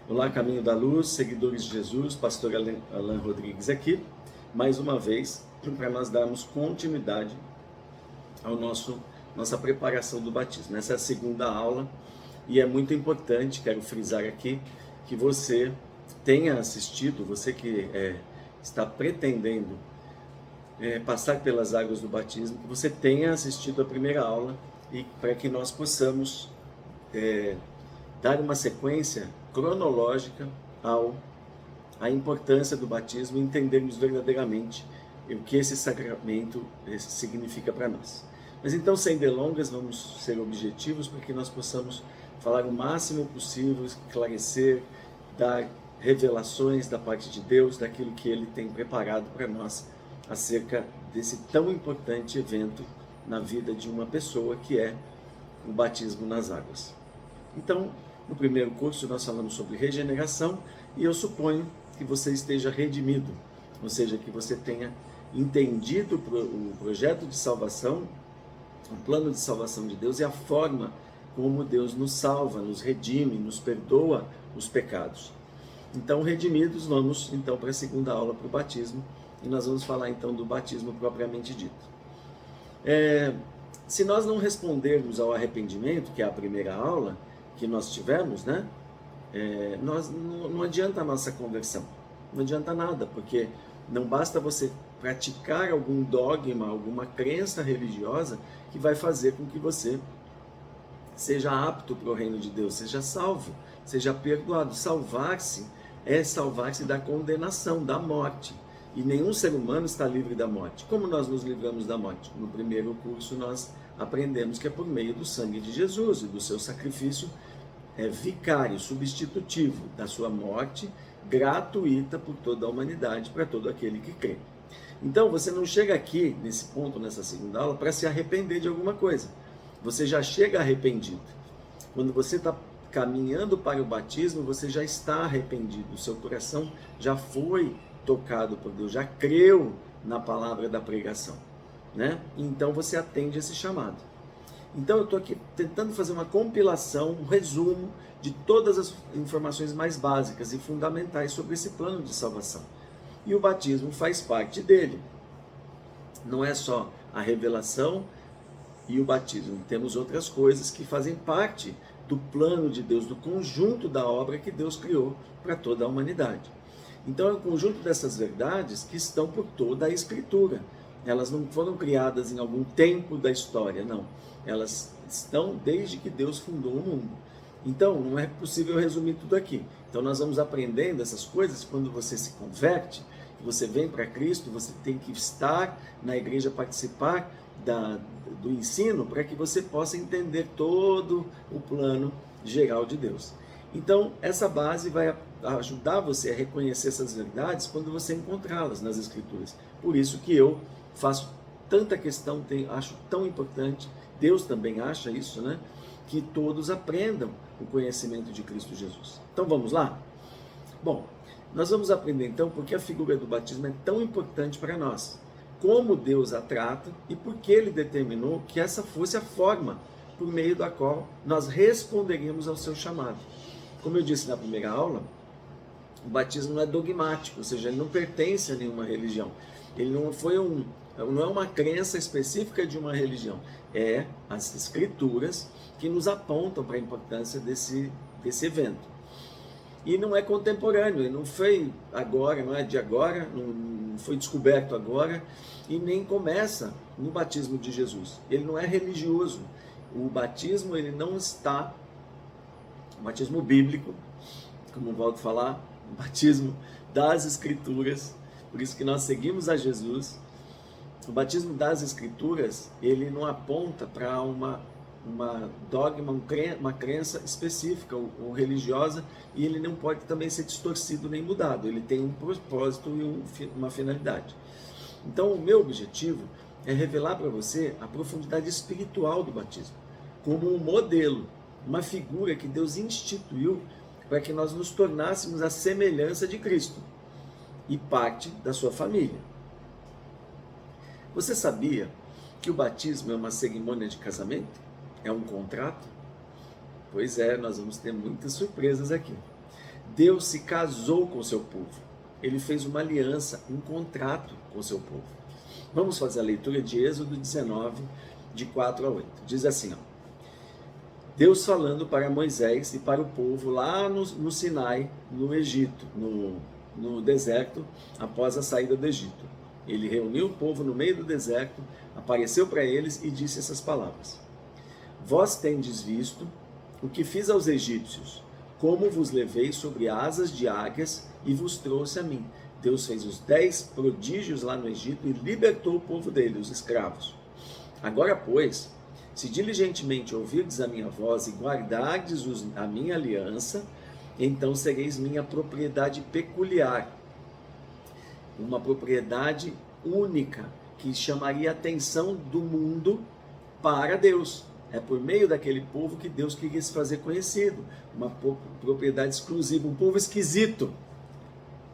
Olá, Caminho da Luz, seguidores de Jesus, pastor Alan Rodrigues aqui, mais uma vez, para nós darmos continuidade ao nossa preparação do batismo. Essa é a segunda aula e é muito importante, quero frisar aqui, que você tenha assistido, você que está pretendendo passar pelas águas do batismo, que você tenha assistido a primeira aula e para que nós possamos dar uma sequência cronológica à importância do batismo e entendermos verdadeiramente o que esse sacramento significa para nós. Mas então, sem delongas, vamos ser objetivos para que nós possamos falar o máximo possível, esclarecer, dar revelações da parte de Deus, daquilo que Ele tem preparado para nós acerca desse tão importante evento na vida de uma pessoa, que é o batismo nas águas. Então, no primeiro curso nós falamos sobre regeneração e eu suponho que você esteja redimido, ou seja, que você tenha entendido o projeto de salvação, o plano de salvação de Deus e a forma como Deus nos salva, nos redime, nos perdoa os pecados. Então, redimidos, vamos então para a segunda aula, para o batismo, e nós vamos falar então do batismo propriamente dito. Se nós não respondermos ao arrependimento, que é a primeira aula que nós tivemos, né? Não adianta a nossa conversão, não adianta nada, porque não basta você praticar algum dogma, alguma crença religiosa que vai fazer com que você seja apto para o reino de Deus, seja salvo, seja perdoado. Salvar-se é salvar-se da condenação, da morte. E nenhum ser humano está livre da morte. Como nós nos livramos da morte? No primeiro curso nós aprendemos que é por meio do sangue de Jesus e do seu sacrifício vicário, substitutivo, da sua morte gratuita por toda a humanidade, para todo aquele que crê. Então você não chega aqui, nesse ponto, nessa segunda aula, para se arrepender de alguma coisa. Você já chega arrependido. Quando você está caminhando para o batismo, você já está arrependido. O seu coração já foi tocado por Deus, já creu na palavra da pregação, né? Então você atende esse chamado. Então eu estou aqui tentando fazer uma compilação, um resumo de todas as informações mais básicas e fundamentais sobre esse plano de salvação. E o batismo faz parte dele. Não é só a revelação e o batismo. Temos outras coisas que fazem parte do plano de Deus, do conjunto da obra que Deus criou para toda a humanidade. Então é o conjunto dessas verdades que estão por toda a Escritura. Elas não foram criadas em algum tempo da história, não. Elas estão desde que Deus fundou o mundo. Então não é possível resumir tudo aqui. Então nós vamos aprendendo essas coisas. Quando você se converte, você vem para Cristo, você tem que estar na igreja, participar do ensino, para que você possa entender todo o plano geral de Deus. Então, essa base vai ajudar você a reconhecer essas verdades quando você encontrá-las nas Escrituras. Por isso que eu faço tanta questão, acho tão importante, Deus também acha isso, né? Que todos aprendam o conhecimento de Cristo Jesus. Então, vamos lá? Bom, nós vamos aprender então porque a figura do batismo é tão importante para nós, como Deus a trata e por que Ele determinou que essa fosse a forma por meio da qual nós responderíamos ao seu chamado. Como eu disse na primeira aula, o batismo não é dogmático, ou seja, ele não pertence a nenhuma religião. Ele não é uma crença específica de uma religião. É as Escrituras que nos apontam para a importância desse evento. E não é contemporâneo, ele não foi agora, não é de agora, não foi descoberto agora, e nem começa no batismo de Jesus. Ele não é religioso. O batismo, ele não está... O batismo bíblico, como volto a falar, o batismo das Escrituras, por isso que nós seguimos a Jesus. O batismo das Escrituras, ele não aponta para uma dogma, uma crença específica ou religiosa, e ele não pode também ser distorcido nem mudado. Ele tem um propósito e uma finalidade. Então, o meu objetivo é revelar para você a profundidade espiritual do batismo, como um modelo, uma figura que Deus instituiu para que nós nos tornássemos a semelhança de Cristo e parte da sua família. Você sabia que o batismo é uma cerimônia de casamento? É um contrato? Pois é, nós vamos ter muitas surpresas aqui. Deus se casou com o seu povo. Ele fez uma aliança, um contrato com o seu povo. Vamos fazer a leitura de Êxodo 19, de 4 a 8. Diz assim, ó: Deus falando para Moisés e para o povo lá no Sinai, no Egito, no deserto, após a saída do Egito. Ele reuniu o povo no meio do deserto, apareceu para eles e disse essas palavras: Vós tendes visto o que fiz aos egípcios, como vos levei sobre asas de águias e vos trouxe a mim. Deus fez os 10 prodígios lá no Egito e libertou o povo dele, os escravos. Agora, pois, se diligentemente ouvirdes a minha voz e guardardes a minha aliança, então sereis minha propriedade peculiar, uma propriedade única, que chamaria a atenção do mundo para Deus. É por meio daquele povo que Deus queria se fazer conhecido, uma propriedade exclusiva, um povo esquisito.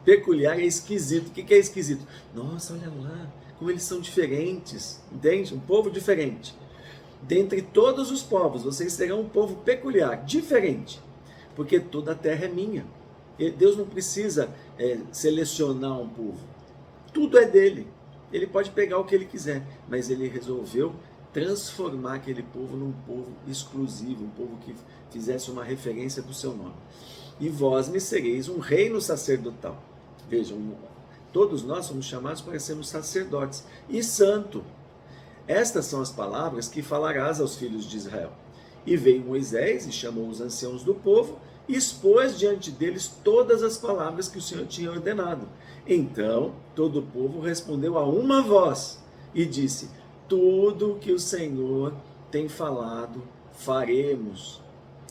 Peculiar é esquisito. O que é esquisito? Nossa, olha lá, como eles são diferentes, entende? Um povo diferente. Dentre todos os povos, vocês serão um povo peculiar, diferente, porque toda a terra é minha. Deus não precisa selecionar um povo. Tudo é dele. Ele pode pegar o que ele quiser, mas ele resolveu transformar aquele povo num povo exclusivo, um povo que fizesse uma referência do seu nome. E vós me sereis um reino sacerdotal. Vejam, todos nós somos chamados para sermos sacerdotes e santo. Estas são as palavras que falarás aos filhos de Israel. E veio Moisés e chamou os anciãos do povo e expôs diante deles todas as palavras que o Senhor tinha ordenado. Então todo o povo respondeu a uma voz e disse: tudo o que o Senhor tem falado, faremos.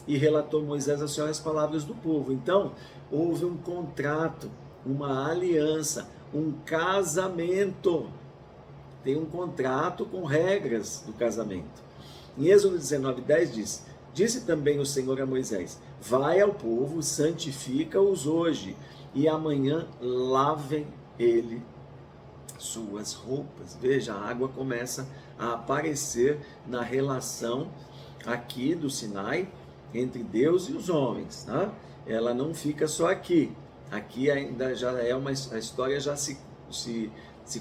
E relatou Moisés ao Senhor as palavras do povo. Então houve um contrato, uma aliança, um casamento. Tem um contrato com regras do casamento. Em Êxodo 19:10 diz: Disse também o Senhor a Moisés: Vai ao povo, santifica-os hoje, e amanhã lavem ele suas roupas. Veja, a água começa a aparecer na relação aqui do Sinai entre Deus e os homens, tá? Ela não fica só aqui. Aqui ainda já é a história já se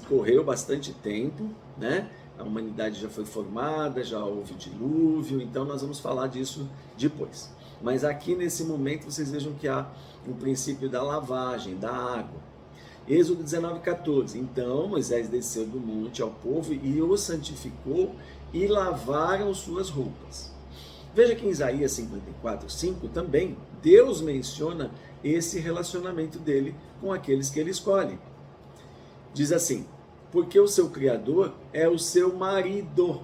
correu bastante tempo, né? A humanidade já foi formada, já houve dilúvio, então nós vamos falar disso depois. Mas aqui nesse momento vocês vejam que há o princípio da lavagem, da água. Êxodo 19:14. Então Moisés desceu do monte ao povo e o santificou e lavaram suas roupas. Veja que em Isaías 54:5 também Deus menciona esse relacionamento dele com aqueles que ele escolhe. Diz assim: porque o seu Criador é o seu marido,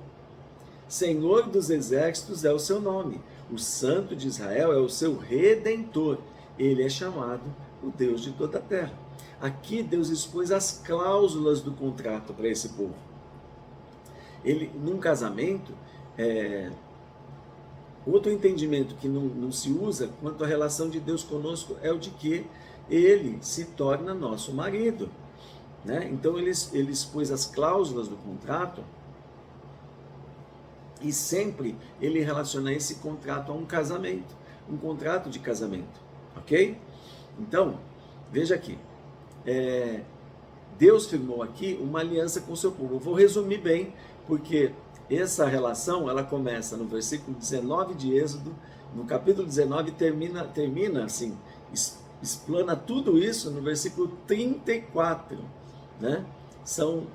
Senhor dos exércitos é o seu nome, o Santo de Israel é o seu Redentor, ele é chamado o Deus de toda a terra. Aqui Deus expôs as cláusulas do contrato para esse povo. Ele, num casamento, outro entendimento que não se usa quanto à relação de Deus conosco é o de que ele se torna nosso marido, né? Então ele expôs as cláusulas do contrato e sempre ele relaciona esse contrato a um casamento, um contrato de casamento, ok? Então, veja aqui, Deus firmou aqui uma aliança com o seu povo. Eu vou resumir bem, porque essa relação ela começa no versículo 19 de Êxodo, no capítulo 19 termina assim, explana tudo isso no versículo 34, né? São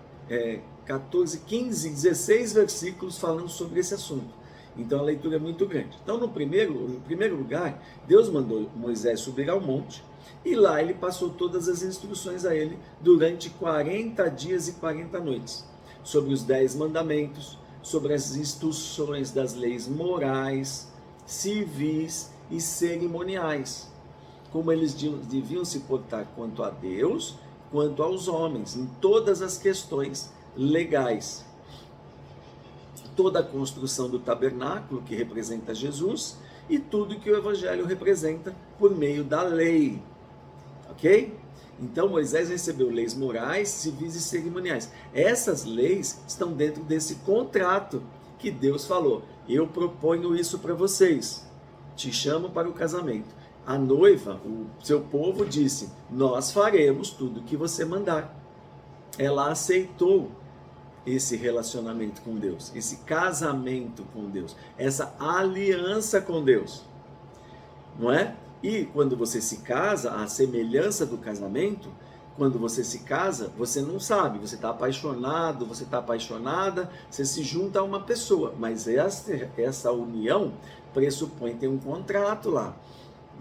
14, 15, 16 versículos falando sobre esse assunto. Então a leitura é muito grande. Então no primeiro lugar, Deus mandou Moisés subir ao monte e lá ele passou todas as instruções a ele durante 40 dias e 40 noites, sobre os 10 mandamentos, sobre as instruções das leis morais, civis e cerimoniais, como eles deviam se portar quanto a Deus, quanto aos homens, em todas as questões legais. Toda a construção do tabernáculo, que representa Jesus, e tudo que o Evangelho representa por meio da lei. Ok? Então Moisés recebeu leis morais, civis e cerimoniais. Essas leis estão dentro desse contrato que Deus falou: eu proponho isso para vocês, te chamo para o casamento. A noiva, o seu povo disse: nós faremos tudo o que você mandar. Ela aceitou esse relacionamento com Deus, esse casamento com Deus, essa aliança com Deus, não é? E quando você se casa, a semelhança do casamento, quando você se casa, você não sabe, você está apaixonado, você está apaixonada, você se junta a uma pessoa, mas essa união pressupõe ter um contrato lá,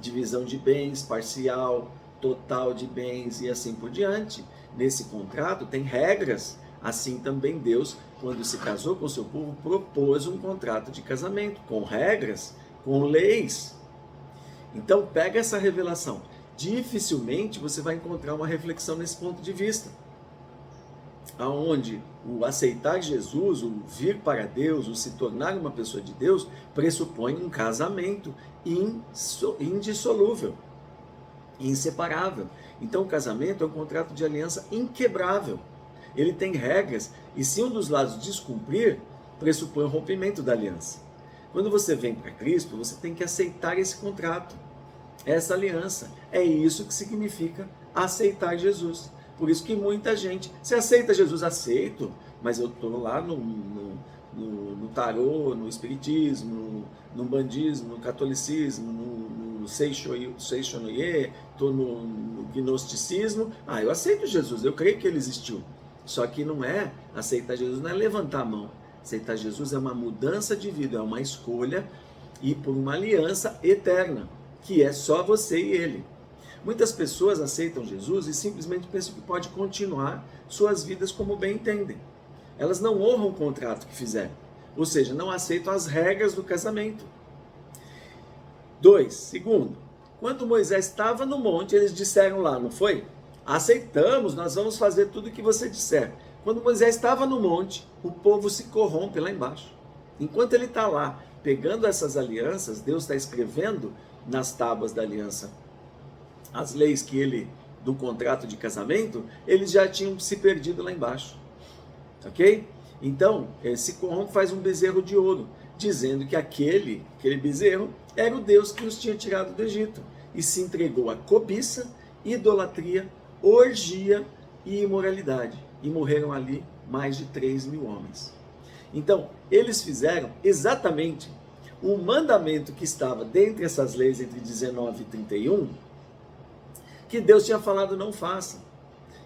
divisão de bens, parcial, total de bens e assim por diante. Nesse contrato tem regras. Assim também Deus, quando se casou com o seu povo, propôs um contrato de casamento, com regras, com leis. Então pega essa revelação. Dificilmente você vai encontrar uma reflexão nesse ponto de vista. Aonde o aceitar Jesus, o vir para Deus, o se tornar uma pessoa de Deus, pressupõe um casamento indissolúvel, inseparável. Então o casamento é um contrato de aliança inquebrável. Ele tem regras, e se um dos lados descumprir, pressupõe o rompimento da aliança. Quando você vem para Cristo, você tem que aceitar esse contrato, essa aliança. É isso que significa aceitar Jesus. Por isso que muita gente, você aceita Jesus? Aceito, mas eu estou lá no tarô, no espiritismo, no bandismo, no catolicismo, no Seixonoye, estou no gnosticismo. Eu aceito Jesus, eu creio que ele existiu. Só que não é aceitar Jesus, não é levantar a mão. Aceitar Jesus é uma mudança de vida, é uma escolha e por uma aliança eterna, que é só você e ele. Muitas pessoas aceitam Jesus e simplesmente pensam que pode continuar suas vidas como bem entendem. Elas não honram o contrato que fizeram, ou seja, não aceitam as regras do casamento. 2. Segundo, quando Moisés estava no monte, eles disseram lá, não foi? Aceitamos, nós vamos fazer tudo o que você disser. Quando Moisés estava no monte, o povo se corrompe lá embaixo. Enquanto ele está lá, pegando essas alianças, Deus está escrevendo nas tábuas da aliança as leis que ele, do contrato de casamento, eles já tinham se perdido lá embaixo. Ok? Então, se corrompe, faz um bezerro de ouro, dizendo que aquele bezerro era o Deus que os tinha tirado do Egito. E se entregou à cobiça, idolatria, orgia e imoralidade. E morreram ali mais de 3.000 homens. Então, eles fizeram exatamente o mandamento que estava dentre essas leis, entre 19 e 31, que Deus tinha falado não faça.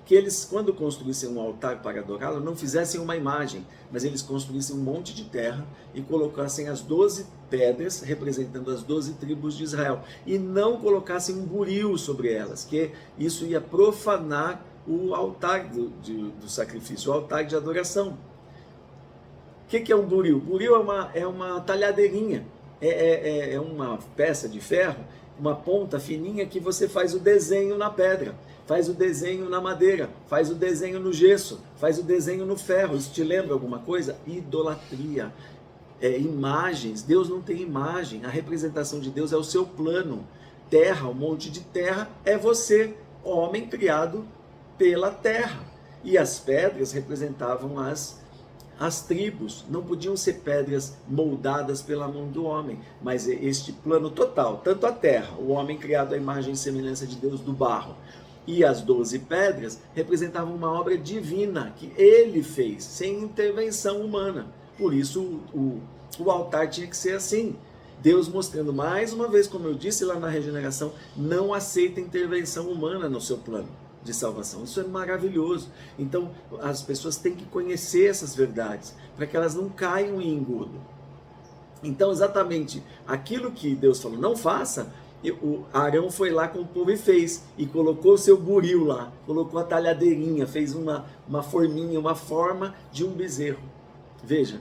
Que eles, quando construíssem um altar para adorá-lo, não fizessem uma imagem, mas eles construíssem um monte de terra e colocassem as 12 pedras, representando as 12 tribos de Israel, e não colocassem um buril sobre elas, que isso ia profanar o altar do sacrifício, o altar de adoração. O que é um buril? Buril é uma talhadeirinha, é uma peça de ferro, uma ponta fininha que você faz o desenho na pedra, faz o desenho na madeira, faz o desenho no gesso, faz o desenho no ferro. Isso te lembra alguma coisa? Idolatria, imagens. Deus não tem imagem, a representação de Deus é o seu plano. Terra, um monte de terra, é você, homem criado pela terra. E as pedras representavam as tribos, não podiam ser pedras moldadas pela mão do homem, mas este plano total, tanto a terra, o homem criado à imagem e semelhança de Deus do barro, e as 12 pedras representavam uma obra divina que ele fez, sem intervenção humana. Por isso o altar tinha que ser assim. Deus mostrando mais uma vez, como eu disse lá na regeneração, não aceita intervenção humana no seu plano de salvação. Isso é maravilhoso. Então as pessoas têm que conhecer essas verdades para que elas não caiam em engodo. Então exatamente aquilo que Deus falou não faça, o Arão foi lá com o povo e fez, e colocou o seu buril lá, colocou a talhadeirinha, fez uma forminha, uma forma de um bezerro. Veja,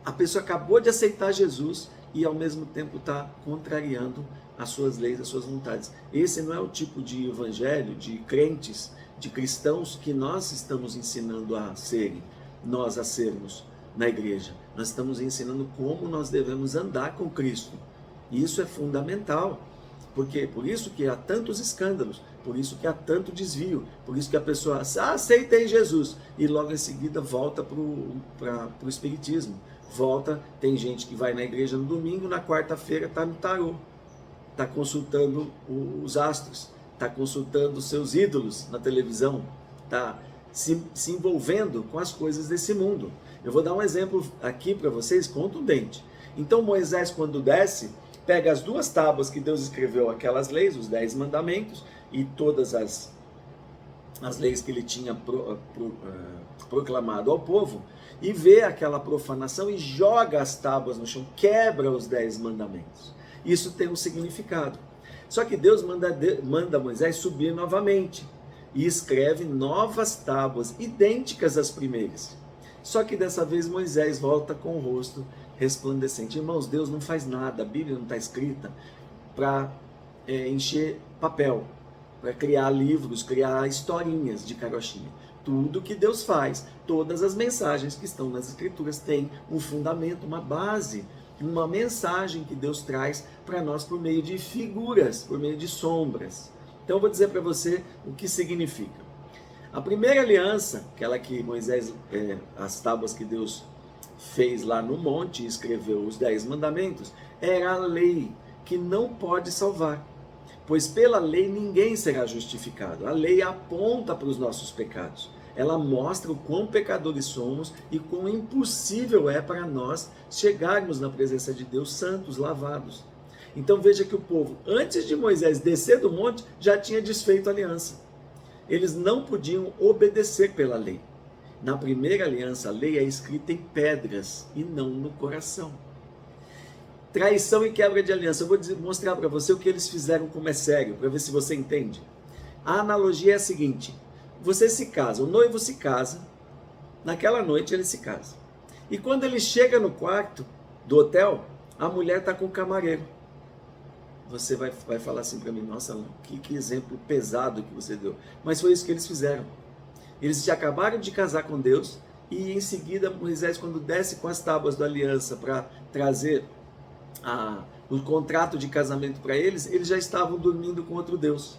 a pessoa acabou de aceitar Jesus e ao mesmo tempo está contrariando as suas leis, as suas vontades. Esse não é o tipo de evangelho, de crentes, de cristãos que nós estamos ensinando a serem, nós a sermos na igreja. Nós estamos ensinando como nós devemos andar com Cristo. E isso é fundamental. Porque por isso que há tantos escândalos, por isso que há tanto desvio, por isso que a pessoa aceitei Jesus e logo em seguida volta para o espiritismo. Volta, tem gente que vai na igreja no domingo, na quarta-feira está no tarô. está consultando os astros, está consultando os seus ídolos na televisão, está se envolvendo com as coisas desse mundo. Eu vou dar um exemplo aqui para vocês contundente. Então Moisés, quando desce, pega as 2 tábuas que Deus escreveu, aquelas leis, os 10 mandamentos e todas as leis que ele tinha proclamado ao povo, e vê aquela profanação e joga as tábuas no chão, quebra os 10 mandamentos. Isso tem um significado. Só que Deus manda Moisés subir novamente e escreve novas tábuas, idênticas às primeiras. Só que dessa vez Moisés volta com o rosto resplandecente. Irmãos, Deus não faz nada, a Bíblia não está escrita para encher papel, para criar livros, criar historinhas de carochinha. Tudo que Deus faz, todas as mensagens que estão nas Escrituras têm um fundamento, uma base, uma mensagem que Deus traz para nós por meio de figuras, por meio de sombras. Então eu vou dizer para você o que significa. A primeira aliança, aquela que Moisés, as tábuas que Deus fez lá no monte e escreveu os 10 mandamentos, era a lei que não pode salvar. Pois pela lei ninguém será justificado. A lei aponta para os nossos pecados. Ela mostra o quão pecadores somos e quão impossível é para nós chegarmos na presença de Deus santos, lavados. Então veja que o povo, antes de Moisés descer do monte, já tinha desfeito a aliança. Eles não podiam obedecer pela lei. Na primeira aliança, a lei é escrita em pedras e não no coração. Traição e quebra de aliança. Eu vou mostrar para você o que eles fizeram, como é sério, para ver se você entende. A analogia é a seguinte: você se casa, o noivo se casa, naquela noite ele se casa. E quando ele chega no quarto do hotel, a mulher está com o camareiro. Você vai falar assim para mim: nossa, que exemplo pesado que você deu. Mas foi isso que eles fizeram. Eles já acabaram de casar com Deus e em seguida Moisés, quando desce com as tábuas da aliança para trazer o contrato de casamento para eles, eles já estavam dormindo com outro Deus.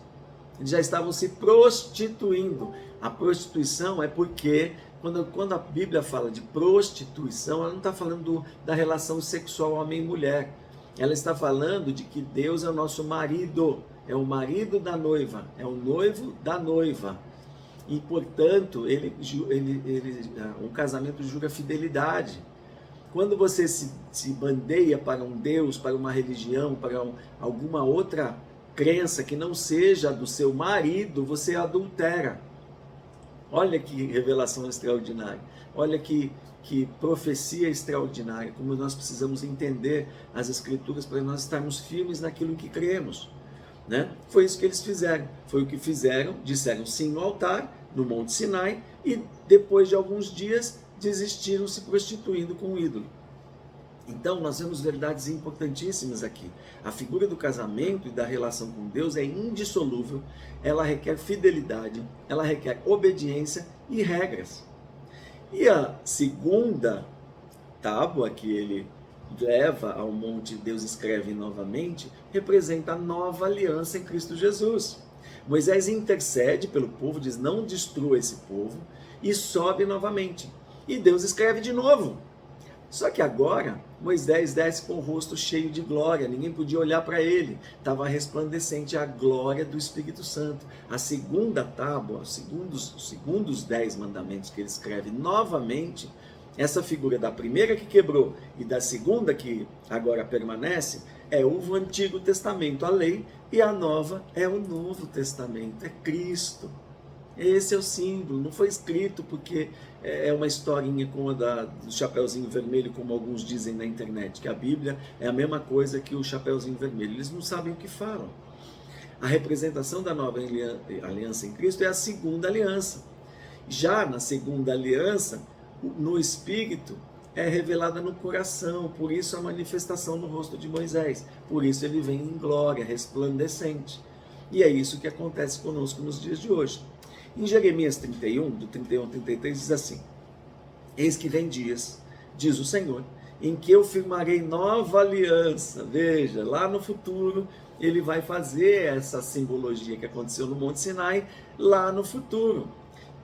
Eles já estavam se prostituindo. A prostituição é porque, quando a Bíblia fala de prostituição, ela não está falando da relação sexual homem e mulher. Ela está falando de que Deus é o nosso marido, é o marido da noiva, é o noivo da noiva. E, portanto, um casamento jura fidelidade. Quando você se bandeia para um Deus, para uma religião, para alguma outra crença que não seja do seu marido, você adultera. Olha que revelação extraordinária. Olha que profecia extraordinária. Como nós precisamos entender as Escrituras para nós estarmos firmes naquilo que cremos. Né? Foi isso que eles fizeram. Foi o que fizeram, disseram sim no altar, no Monte Sinai, e depois de alguns dias desistiram se prostituindo com o ídolo. Então nós vemos verdades importantíssimas aqui. A figura do casamento e da relação com Deus é indissolúvel, ela requer fidelidade, ela requer obediência e regras. E a segunda tábua que ele leva ao monte, Deus escreve novamente, representa a nova aliança em Cristo Jesus. Moisés intercede pelo povo, diz: não destrua esse povo, e sobe novamente. E Deus escreve de novo. Só que agora Moisés desce com o rosto cheio de glória, ninguém podia olhar para ele, estava resplandecente a glória do Espírito Santo. A segunda tábua, segundo os 10 mandamentos que ele escreve novamente, essa figura da primeira que quebrou e da segunda que agora permanece, é o Antigo Testamento, a lei, e a nova é o Novo Testamento, é Cristo. Esse é o símbolo, não foi escrito porque é uma historinha como a do Chapeuzinho Vermelho, como alguns dizem na internet, que a Bíblia é a mesma coisa que o Chapeuzinho Vermelho. Eles não sabem o que falam. A representação da nova aliança em Cristo é a segunda aliança. Já na segunda aliança, no Espírito, é revelada no coração, por isso a manifestação no rosto de Moisés, por isso ele vem em glória, resplandecente. E é isso que acontece conosco nos dias de hoje. Em Jeremias 31, do 31 ao 33, diz assim: eis que vem dias, diz o Senhor, em que eu firmarei nova aliança. Veja, lá no futuro, ele vai fazer essa simbologia que aconteceu no Monte Sinai, lá no futuro,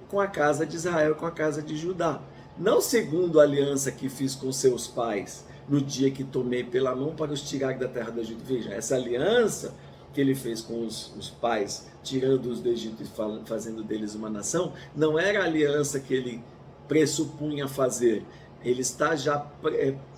com a casa de Israel, com a casa de Judá. Não segundo a aliança que fiz com seus pais, no dia que tomei pela mão para os tirar da terra do Egito. Veja, essa aliança que ele fez com os pais, tirando-os do Egito e fazendo deles uma nação, não era a aliança que ele pressupunha fazer. Ele está já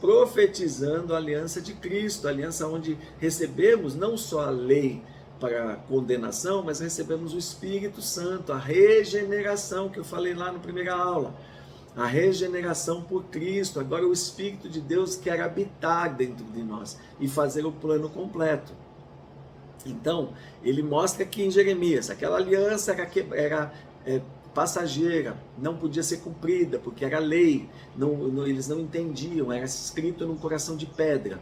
profetizando a aliança de Cristo, a aliança onde recebemos não só a lei para condenação, mas recebemos o Espírito Santo, a regeneração que eu falei lá na primeira aula. A regeneração por Cristo. Agora o Espírito de Deus quer habitar dentro de nós e fazer o plano completo. Então, ele mostra aqui em Jeremias, aquela aliança era passageira, não podia ser cumprida, porque era lei, eles não entendiam, era escrito num coração de pedra.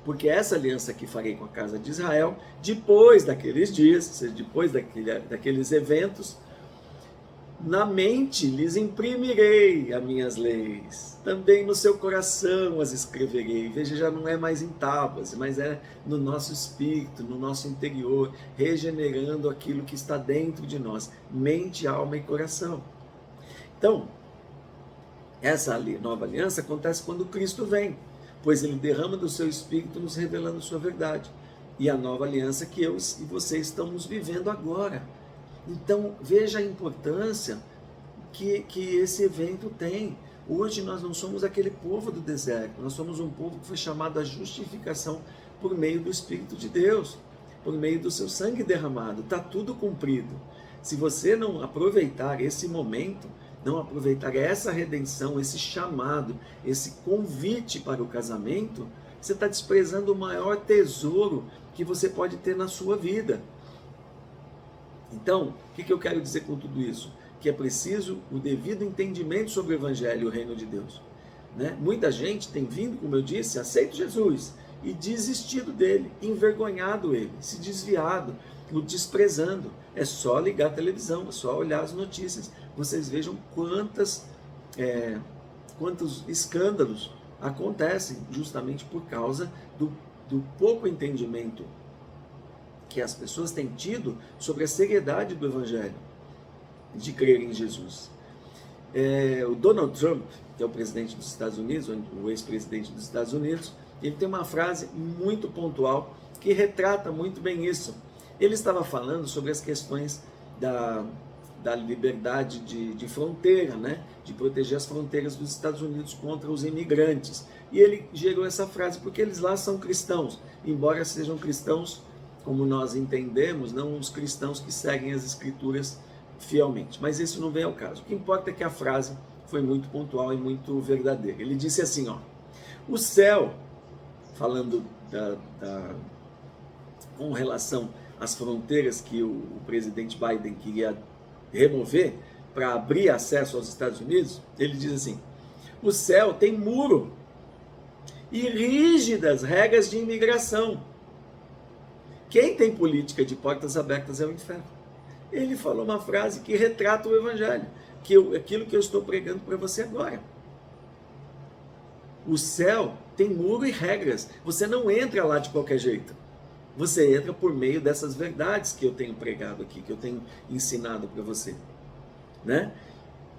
Porque essa aliança que farei com a casa de Israel, depois daqueles dias, ou seja, depois daqueles eventos, na mente lhes imprimirei as minhas leis, também no seu coração as escreverei. Veja, já não é mais em tábuas, mas é no nosso espírito, no nosso interior, regenerando aquilo que está dentro de nós, mente, alma e coração. Então, essa nova aliança acontece quando Cristo vem, pois ele derrama do seu espírito nos revelando sua verdade. E a nova aliança que eu e você estamos vivendo agora. Então, veja a importância que esse evento tem. Hoje nós não somos aquele povo do deserto, nós somos um povo que foi chamado à justificação por meio do Espírito de Deus, por meio do seu sangue derramado. Está tudo cumprido. Se você não aproveitar esse momento, não aproveitar essa redenção, esse chamado, esse convite para o casamento, você está desprezando o maior tesouro que você pode ter na sua vida. Então, o que eu quero dizer com tudo isso? Que é preciso o devido entendimento sobre o Evangelho e o Reino de Deus. Muita gente tem vindo, como eu disse, aceito Jesus e desistido dele, envergonhado ele, se desviado, o desprezando. É só ligar a televisão, é só olhar as notícias. Vocês vejam quantos escândalos acontecem justamente por causa do pouco entendimento que as pessoas têm tido sobre a seriedade do Evangelho, de crer em Jesus. O Donald Trump, que é o presidente dos Estados Unidos, o ex-presidente dos Estados Unidos, ele tem uma frase muito pontual que retrata muito bem isso. Ele estava falando sobre as questões da liberdade de fronteira, de proteger as fronteiras dos Estados Unidos contra os imigrantes. E ele gerou essa frase porque eles lá são cristãos, embora sejam cristãos como nós entendemos, não os cristãos que seguem as Escrituras fielmente. Mas isso não vem ao caso. O que importa é que a frase foi muito pontual e muito verdadeira. Ele disse assim, o céu, falando com relação às fronteiras que o presidente Biden queria remover para abrir acesso aos Estados Unidos, ele diz assim, o céu tem muro e rígidas regras de imigração. Quem tem política de portas abertas é o inferno. Ele falou uma frase que retrata o Evangelho, aquilo que eu estou pregando para você agora. O céu tem muro e regras. Você não entra lá de qualquer jeito. Você entra por meio dessas verdades que eu tenho pregado aqui, que eu tenho ensinado para você.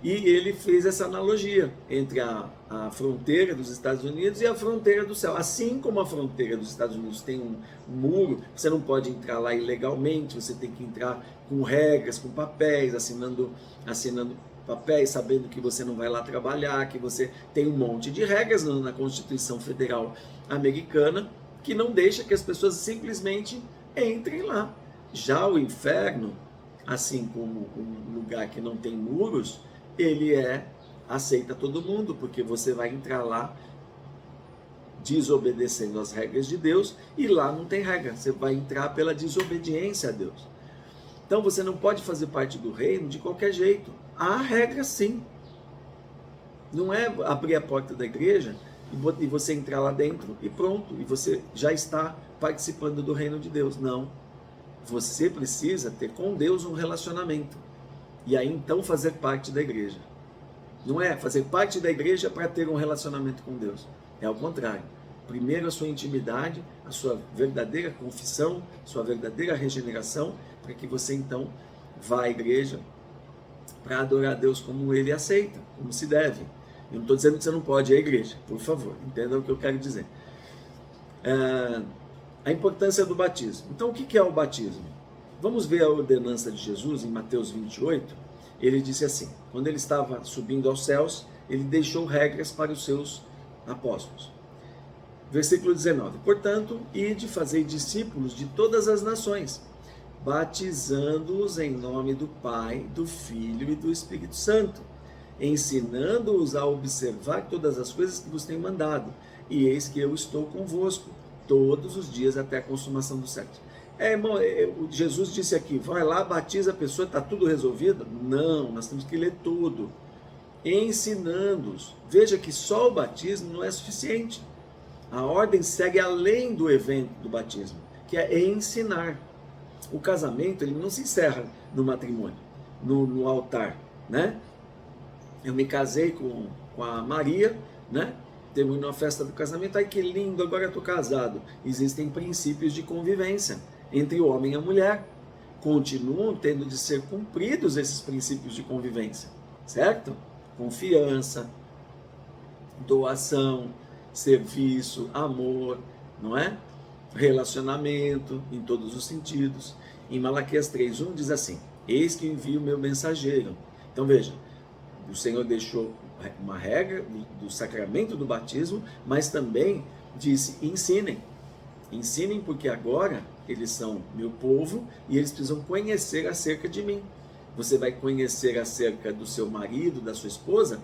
E ele fez essa analogia entre a fronteira dos Estados Unidos e a fronteira do céu. Assim como a fronteira dos Estados Unidos tem um muro, você não pode entrar lá ilegalmente, você tem que entrar com regras, com papéis, assinando papéis, sabendo que você não vai lá trabalhar, que você tem um monte de regras na Constituição Federal Americana que não deixa que as pessoas simplesmente entrem lá. Já o inferno, assim como um lugar que não tem muros, ele aceita todo mundo, porque você vai entrar lá desobedecendo as regras de Deus, e lá não tem regra, você vai entrar pela desobediência a Deus. Então você não pode fazer parte do reino de qualquer jeito. Há regra sim. Não é abrir a porta da igreja e você entrar lá dentro e pronto, e você já está participando do reino de Deus. Não. Você precisa ter com Deus um relacionamento. E aí então fazer parte da igreja. Não é fazer parte da igreja para ter um relacionamento com Deus. É ao contrário. Primeiro a sua intimidade, a sua verdadeira confissão, sua verdadeira regeneração, para que você então vá à igreja para adorar a Deus como Ele aceita, como se deve. Eu não estou dizendo que você não pode ir à igreja, por favor, entenda o que eu quero dizer. A importância do batismo. Então, o que é o batismo? Vamos ver a ordenança de Jesus em Mateus 28. Ele disse assim: quando ele estava subindo aos céus, ele deixou regras para os seus apóstolos. Versículo 19: portanto, ide fazer discípulos de todas as nações, batizando-os em nome do Pai, do Filho e do Espírito Santo, ensinando-os a observar todas as coisas que vos tenho mandado. E eis que eu estou convosco todos os dias até a consumação do século. Irmão, Jesus disse aqui, vai lá, batiza a pessoa, está tudo resolvido? Não, nós temos que ler tudo. Ensinando-os. Veja que só o batismo não é suficiente. A ordem segue além do evento do batismo, que é ensinar. O casamento, ele não se encerra no matrimônio, no altar, né? Eu me casei com a Maria, né? Terminou a festa do casamento, ai que lindo, agora eu estou casado. Existem princípios de convivência entre o homem e a mulher. Continuam tendo de ser cumpridos esses princípios de convivência, certo? Confiança, doação, serviço, amor, não é? Relacionamento, em todos os sentidos. Em Malaquias 3:1 diz assim: eis que envio o meu mensageiro. Então veja, o Senhor deixou uma regra do sacramento do batismo, mas também disse: ensinem. Ensinem, porque agora eles são meu povo e eles precisam conhecer acerca de mim. Você vai conhecer acerca do seu marido, da sua esposa,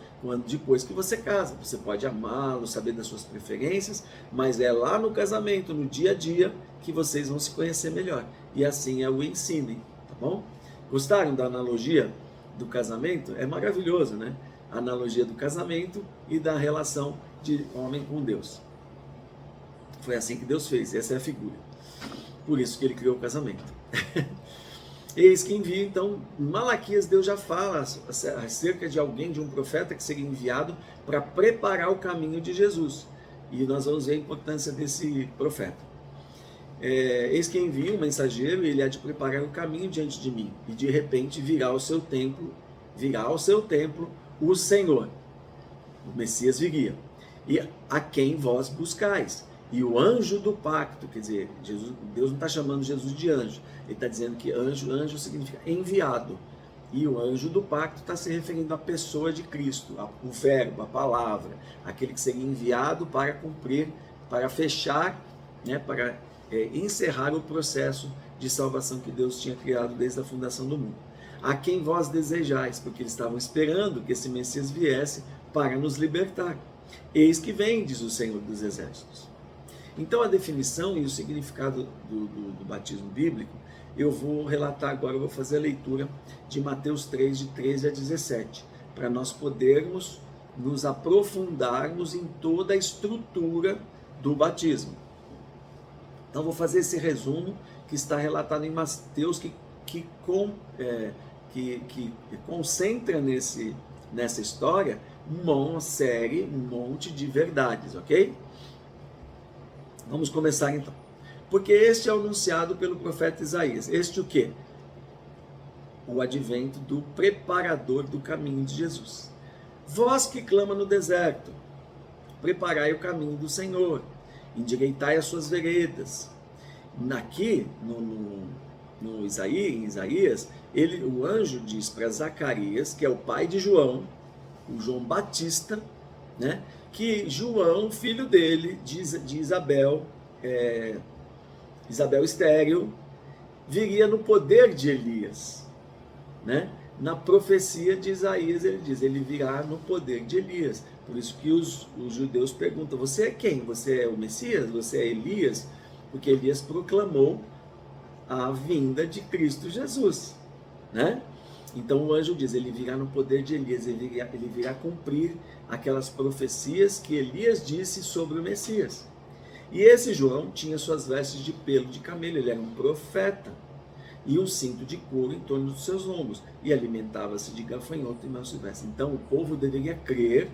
depois que você casa. Você pode amá-lo, saber das suas preferências, mas é lá no casamento, no dia a dia, que vocês vão se conhecer melhor. E assim é o ensinem, tá bom? Gostaram da analogia do casamento? É maravilhoso, né? A analogia do casamento e da relação de homem com Deus. Foi assim que Deus fez, essa é a figura. Por isso que ele criou o casamento. Eis que envia, então, Malaquias, Deus já fala acerca de alguém, de um profeta que seria enviado para preparar o caminho de Jesus. E nós vamos ver a importância desse profeta. Eis que envia um mensageiro e ele há de preparar o caminho diante de mim. E de repente virá ao seu templo o Senhor. O Messias viria. E a quem vós buscais. E o anjo do pacto, quer dizer, Deus não está chamando Jesus de anjo, ele está dizendo que anjo significa enviado, e o anjo do pacto está se referindo à pessoa de Cristo, o verbo, a palavra, aquele que seria enviado para cumprir, para fechar, né, para encerrar o processo de salvação que Deus tinha criado desde a fundação do mundo. A quem vós desejais, porque eles estavam esperando que esse Messias viesse para nos libertar. Eis que vem, diz o Senhor dos Exércitos. Então a definição e o significado do batismo bíblico, eu vou relatar agora, eu vou fazer a leitura de Mateus 3, de 13 a 17, para nós podermos nos aprofundarmos em toda a estrutura do batismo. Então vou fazer esse resumo que está relatado em Mateus, que concentra nessa história uma série, um monte de verdades, ok? Vamos começar então. Porque este é anunciado pelo profeta Isaías. Este o quê? O advento do preparador do caminho de Jesus. Vós que clama no deserto, preparai o caminho do Senhor, endireitai as suas veredas. Aqui, em Isaías, o anjo diz para Zacarias, que é o pai de João, o João Batista, né? Que João, filho dele, de Isabel, Isabel estéril, viria no poder de Elias, né? Na profecia de Isaías ele diz, ele virá no poder de Elias. Por isso que os judeus perguntam, você é quem? Você é o Messias? Você é Elias? Porque Elias proclamou a vinda de Cristo Jesus, né? Então o anjo diz, ele virá no poder de Elias, ele virá cumprir aquelas profecias que Elias disse sobre o Messias. E esse João tinha suas vestes de pelo de camelo, ele era um profeta, e um cinto de couro em torno dos seus lombos, e alimentava-se de gafanhoto e mel silvestre. Então o povo deveria crer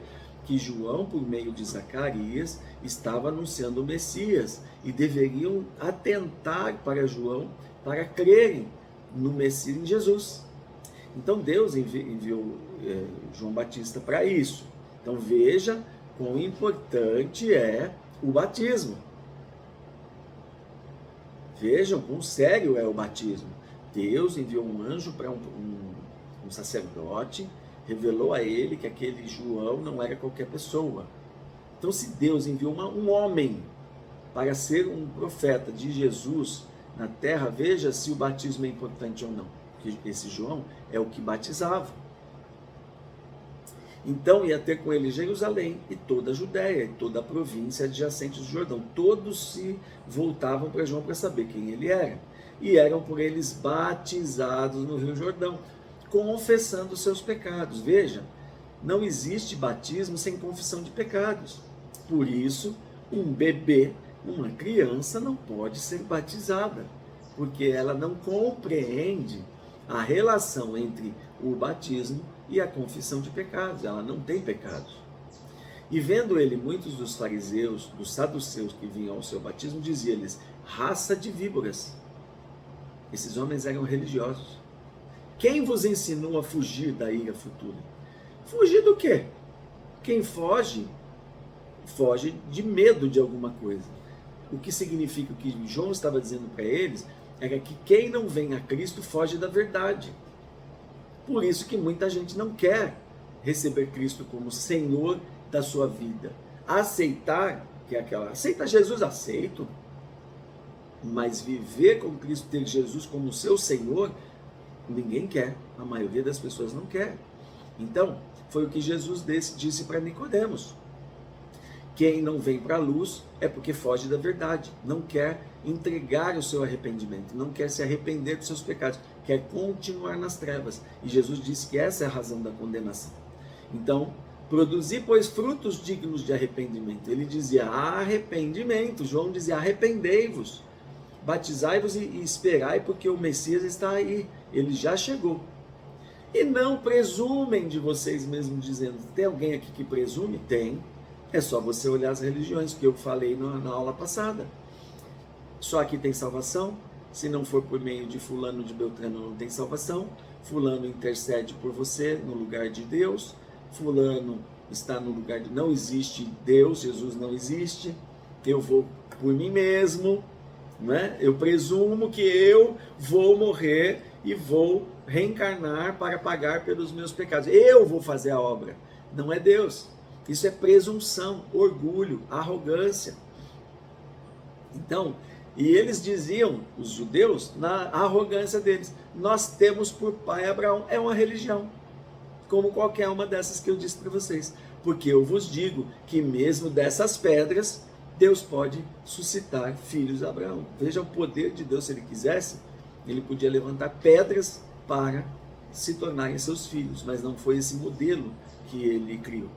que João, por meio de Zacarias, estava anunciando o Messias, e deveriam atentar para João, para crerem no Messias, em Jesus. Então Deus enviou João Batista para isso, Então veja quão importante é o batismo. Vejam quão sério é o batismo. Deus enviou um anjo para um sacerdote, revelou a ele que aquele João não era qualquer pessoa. Então, se Deus enviou um homem para ser um profeta de Jesus na terra, veja se o batismo é importante ou não. Porque esse João é o que batizava. Então ia ter com ele Jerusalém e toda a Judéia, e toda a província adjacente do Jordão. Todos se voltavam para João para saber quem ele era. E eram por eles batizados no Rio Jordão, confessando os seus pecados. Veja, não existe batismo sem confissão de pecados. Por isso, um bebê, uma criança não pode ser batizada, porque ela não compreende a relação entre o batismo e a confissão de pecados. Ela não tem pecados. E vendo ele muitos dos fariseus, dos saduceus que vinham ao seu batismo, dizia-lhes: raça de víboras. Esses homens eram religiosos. Quem vos ensinou a fugir da ira futura? Fugir do quê? Quem foge, foge de medo de alguma coisa. O que significa, o que João estava dizendo para eles, era que quem não vem a Cristo foge da verdade. Por isso que muita gente não quer receber Cristo como Senhor da sua vida. Aceitar, que é aquela, aceita Jesus, aceito, mas viver com Cristo, ter Jesus como seu Senhor, ninguém quer. A maioria das pessoas não quer. Então, foi o que Jesus disse para Nicodemos. Quem não vem para a luz é porque foge da verdade, não quer entregar o seu arrependimento, não quer se arrepender dos seus pecados, quer continuar nas trevas. E Jesus disse que essa é a razão da condenação. Então, produzir, pois, frutos dignos de arrependimento. Ele dizia arrependimento, João dizia arrependei-vos, batizai-vos e esperai, porque o Messias está aí, ele já chegou. E não presumem de vocês mesmos, dizendo, tem alguém aqui que presume? Tem. É só você olhar as religiões, que eu falei na aula passada. Só aqui tem salvação. Se não for por meio de fulano, de Beltrano, não tem salvação. Fulano intercede por você no lugar de Deus. Fulano está no lugar de... Não existe Deus, Jesus não existe. Eu vou por mim mesmo, né? Eu presumo que eu vou morrer e vou reencarnar para pagar pelos meus pecados. Eu vou fazer a obra. Não é Deus. Isso é presunção, orgulho, arrogância. Então, e eles diziam, os judeus, na arrogância deles, nós temos por pai Abraão. É uma religião, como qualquer uma dessas que eu disse para vocês. Porque eu vos digo que mesmo dessas pedras, Deus pode suscitar filhos de Abraão. Veja o poder de Deus. Se ele quisesse, ele podia levantar pedras para se tornarem seus filhos, mas não foi esse modelo que ele criou.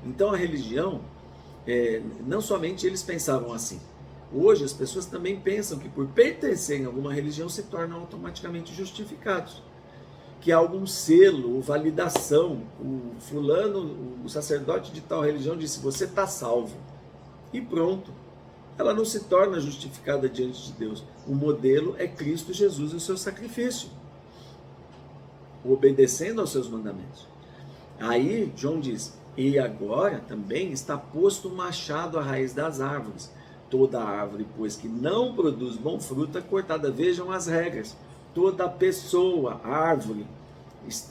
Então a religião, não somente eles pensavam assim. Hoje as pessoas também pensam que por pertencerem a alguma religião se tornam automaticamente justificados. Que há algum selo, validação. O fulano, o sacerdote de tal religião disse, você está salvo. E pronto. Ela não se torna justificada diante de Deus. O modelo é Cristo Jesus e o seu sacrifício, obedecendo aos seus mandamentos. Aí João diz, e agora também está posto um machado à raiz das árvores. Toda árvore, pois, que não produz bom fruto é cortada. Vejam as regras. Toda pessoa, árvore,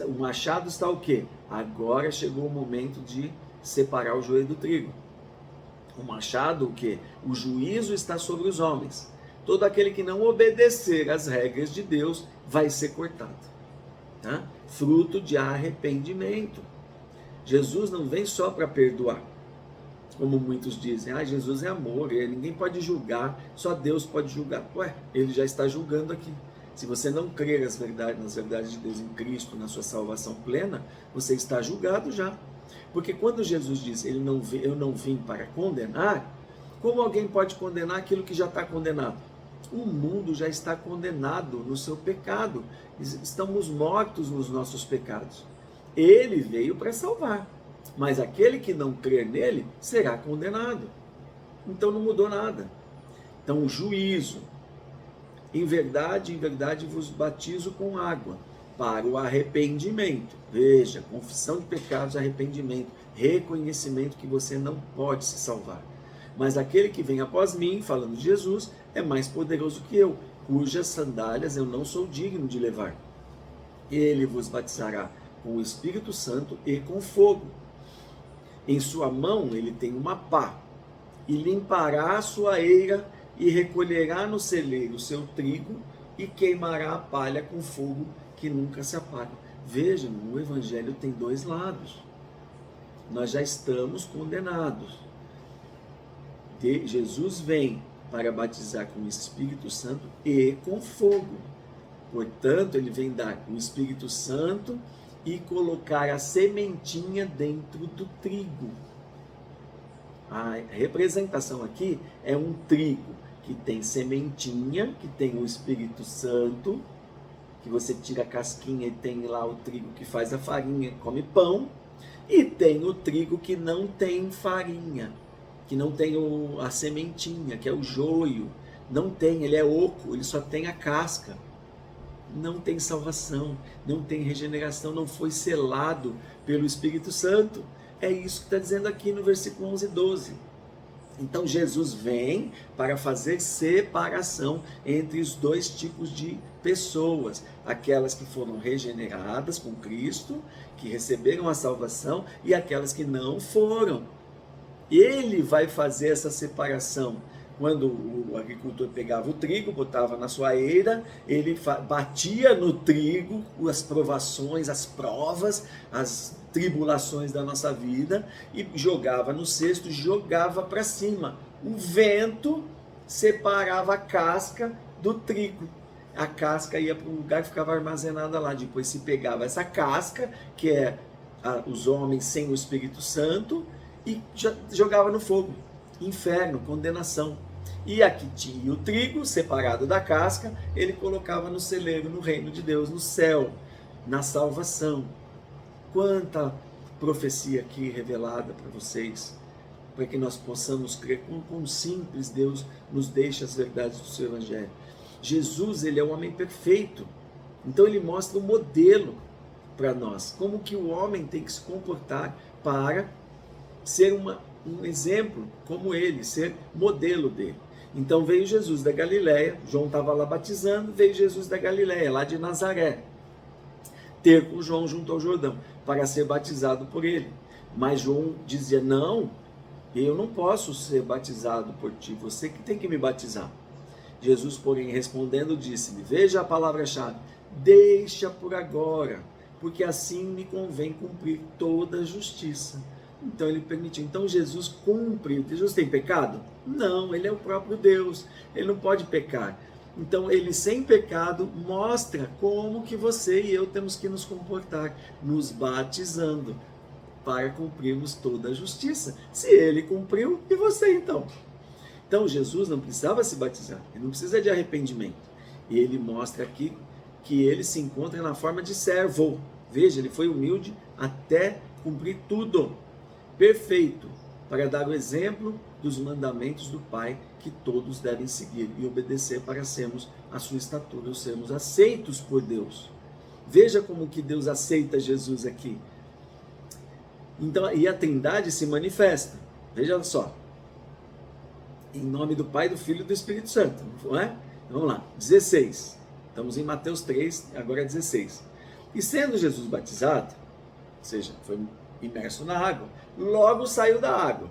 o machado está o quê? Agora chegou o momento de separar o joio do trigo. O machado, o quê? O juízo está sobre os homens. Todo aquele que não obedecer às regras de Deus vai ser cortado. Tá? Fruto de arrependimento. Jesus não vem só para perdoar, como muitos dizem. Jesus é amor, ninguém pode julgar, só Deus pode julgar. Ué, ele já está julgando aqui. Se você não crer nas verdades de Deus em Cristo, na sua salvação plena, você está julgado já. Porque quando Jesus diz, eu não vim para condenar, como alguém pode condenar aquilo que já está condenado? O mundo já está condenado no seu pecado. Estamos mortos nos nossos pecados. Ele veio para salvar, mas aquele que não crer nele será condenado. Então não mudou nada. Então o juízo, em verdade vos batizo com água, para o arrependimento. Veja, confissão de pecados, arrependimento, reconhecimento que você não pode se salvar. Mas aquele que vem após mim, falando de Jesus, é mais poderoso que eu, cujas sandálias eu não sou digno de levar. Ele vos batizará com o Espírito Santo e com fogo. Em sua mão ele tem uma pá, e limpará a sua eira, e recolherá no celeiro o seu trigo, e queimará a palha com fogo que nunca se apaga. Vejam, o Evangelho tem dois lados. Nós já estamos condenados. Jesus vem para batizar com o Espírito Santo e com fogo. Portanto, ele vem dar o Espírito Santo e colocar a sementinha dentro do trigo. A representação aqui é um trigo que tem sementinha, que tem o Espírito Santo, que você tira a casquinha e tem lá o trigo que faz a farinha, come pão, e tem o trigo que não tem farinha, que não tem a sementinha, que é o joio, não tem, ele é oco, ele só tem a casca, não tem salvação, não tem regeneração, não foi selado pelo Espírito Santo. É isso que está dizendo aqui no versículo 11 e 12. Então Jesus vem para fazer separação entre os dois tipos de pessoas, aquelas que foram regeneradas com Cristo, que receberam a salvação, e aquelas que não foram. Ele vai fazer essa separação. Quando o agricultor pegava o trigo, botava na sua eira, ele batia no trigo as provações, as provas, as tribulações da nossa vida, e jogava no cesto, jogava para cima. O vento separava a casca do trigo. A casca ia para um lugar e ficava armazenada lá. Depois se pegava essa casca, que é os homens sem o Espírito Santo, e jogava no fogo. Inferno, condenação. E aqui tinha o trigo separado da casca, ele colocava no celeiro, no reino de Deus, no céu, na salvação. Quanta profecia aqui revelada para vocês, para que nós possamos crer quão simples Deus nos deixa as verdades do seu Evangelho. Jesus, ele é o homem perfeito, então ele mostra um modelo para nós, como que o homem tem que se comportar para ser um exemplo como ele, ser modelo dele. Então veio Jesus da Galileia, João estava lá batizando, veio Jesus da Galileia, lá de Nazaré, ter com João junto ao Jordão, para ser batizado por ele. Mas João dizia, não, eu não posso ser batizado por ti, você que tem que me batizar. Jesus, porém, respondendo, disse-lhe, veja a palavra-chave, deixa por agora, porque assim me convém cumprir toda a justiça. Então ele permitiu. Então Jesus cumpre. Jesus tem pecado? Não, ele é o próprio Deus, ele não pode pecar. Então ele, sem pecado, mostra como que você e eu temos que nos comportar, nos batizando, para cumprirmos toda a justiça. Se ele cumpriu, e você então? Então Jesus não precisava se batizar, ele não precisa de arrependimento. E ele mostra aqui que ele se encontra na forma de servo. Veja, ele foi humilde até cumprir tudo. Perfeito, para dar o exemplo dos mandamentos do Pai que todos devem seguir e obedecer para sermos a sua estatura, ou sermos aceitos por Deus. Veja como que Deus aceita Jesus aqui. Então, e a Trindade se manifesta. Veja só. Em nome do Pai, do Filho e do Espírito Santo, não é? Vamos lá, 16. Estamos em Mateus 3, agora é 16. E sendo Jesus batizado, ou seja, foi imerso na água, logo saiu da água.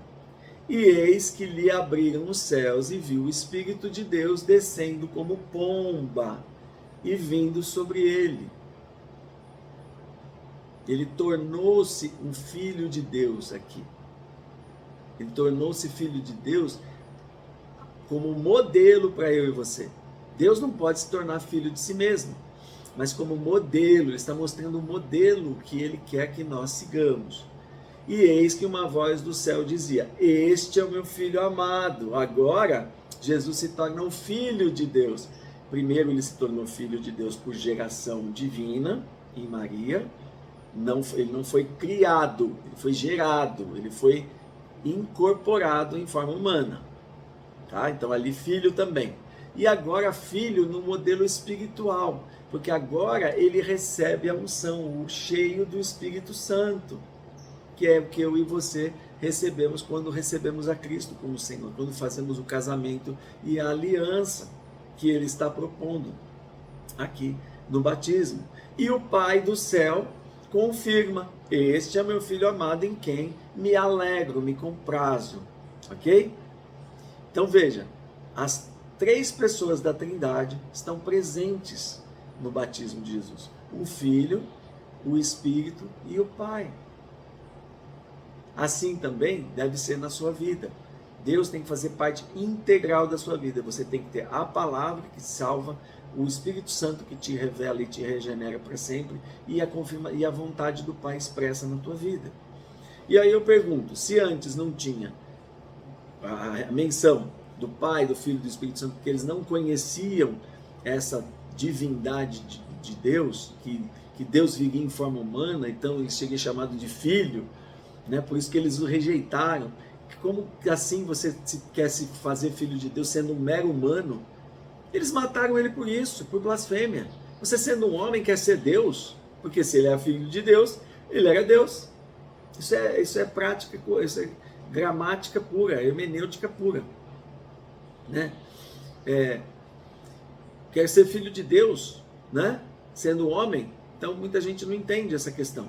E eis que lhe abriram os céus e viu o Espírito de Deus descendo como pomba e vindo sobre ele. Ele tornou-se um filho de Deus aqui. Ele tornou-se filho de Deus como modelo para eu e você. Deus não pode se tornar filho de si mesmo, mas como modelo, ele está mostrando um modelo que ele quer que nós sigamos. E eis que uma voz do céu dizia, este é o meu filho amado. Agora, Jesus se torna um filho de Deus. Primeiro ele se tornou filho de Deus por geração divina, em Maria. Ele não foi criado, ele foi gerado, ele foi incorporado em forma humana. Tá? Então ali filho também. E agora filho no modelo espiritual, Porque agora ele recebe a unção, o cheio do Espírito Santo, que é o que eu e você recebemos quando recebemos a Cristo como Senhor, quando fazemos o casamento e a aliança que ele está propondo aqui no batismo. E o Pai do céu confirma: este é meu filho amado em quem me alegro, me comprazo. Ok? Então veja, as 3 pessoas da Trindade estão presentes no batismo de Jesus: o Filho, o Espírito e o Pai. Assim também deve ser na sua vida. Deus tem que fazer parte integral da sua vida. Você tem que ter a palavra que salva, o Espírito Santo que te revela e te regenera para sempre, e a vontade do Pai expressa na tua vida. E aí eu pergunto, se antes não tinha a menção do Pai, do Filho e do Espírito Santo, porque eles não conheciam essa divindade de Deus, que Deus viria em forma humana, então ele seria chamado de Filho, né? Por isso que eles o rejeitaram. Como assim você quer se fazer filho de Deus sendo um mero humano? Eles mataram ele por isso, por blasfêmia. Você sendo um homem quer ser Deus? Porque se ele é filho de Deus, ele era Deus. Isso é prática, isso é gramática pura, hermenêutica pura, né? Quer ser filho de Deus, né? Sendo homem. Então muita gente não entende essa questão.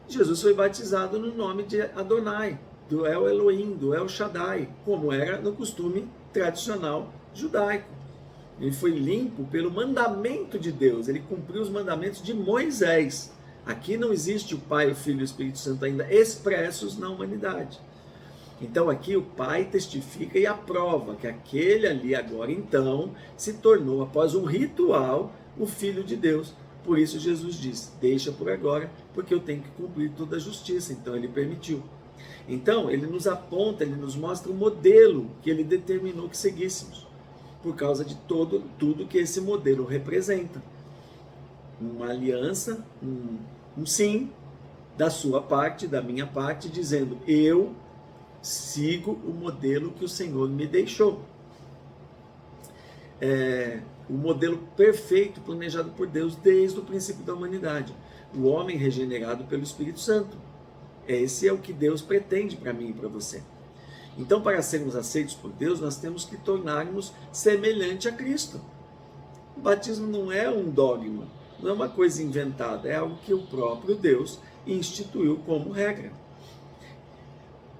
Jesus foi batizado no nome de Adonai, do El Elohim, do El Shaddai, como era no costume tradicional judaico. Ele foi limpo pelo mandamento de Deus, ele cumpriu os mandamentos de Moisés. Aqui não existe o Pai, o Filho e o Espírito Santo ainda expressos na humanidade. Então aqui o Pai testifica e aprova que aquele ali agora então se tornou, após um ritual, o Filho de Deus. Por isso Jesus diz: deixa por agora, porque eu tenho que cumprir toda a justiça. Então ele permitiu. Então ele nos aponta, ele nos mostra o modelo que ele determinou que seguíssemos, por causa de tudo que esse modelo representa. Uma aliança, um sim da sua parte, da minha parte, dizendo: eu sigo o modelo que o Senhor me deixou. O modelo perfeito planejado por Deus desde o princípio da humanidade. O homem regenerado pelo Espírito Santo. Esse é o que Deus pretende para mim e para você. Então, para sermos aceitos por Deus, nós temos que tornarmos semelhante a Cristo. O batismo não é um dogma, não é uma coisa inventada, é algo que o próprio Deus instituiu como regra.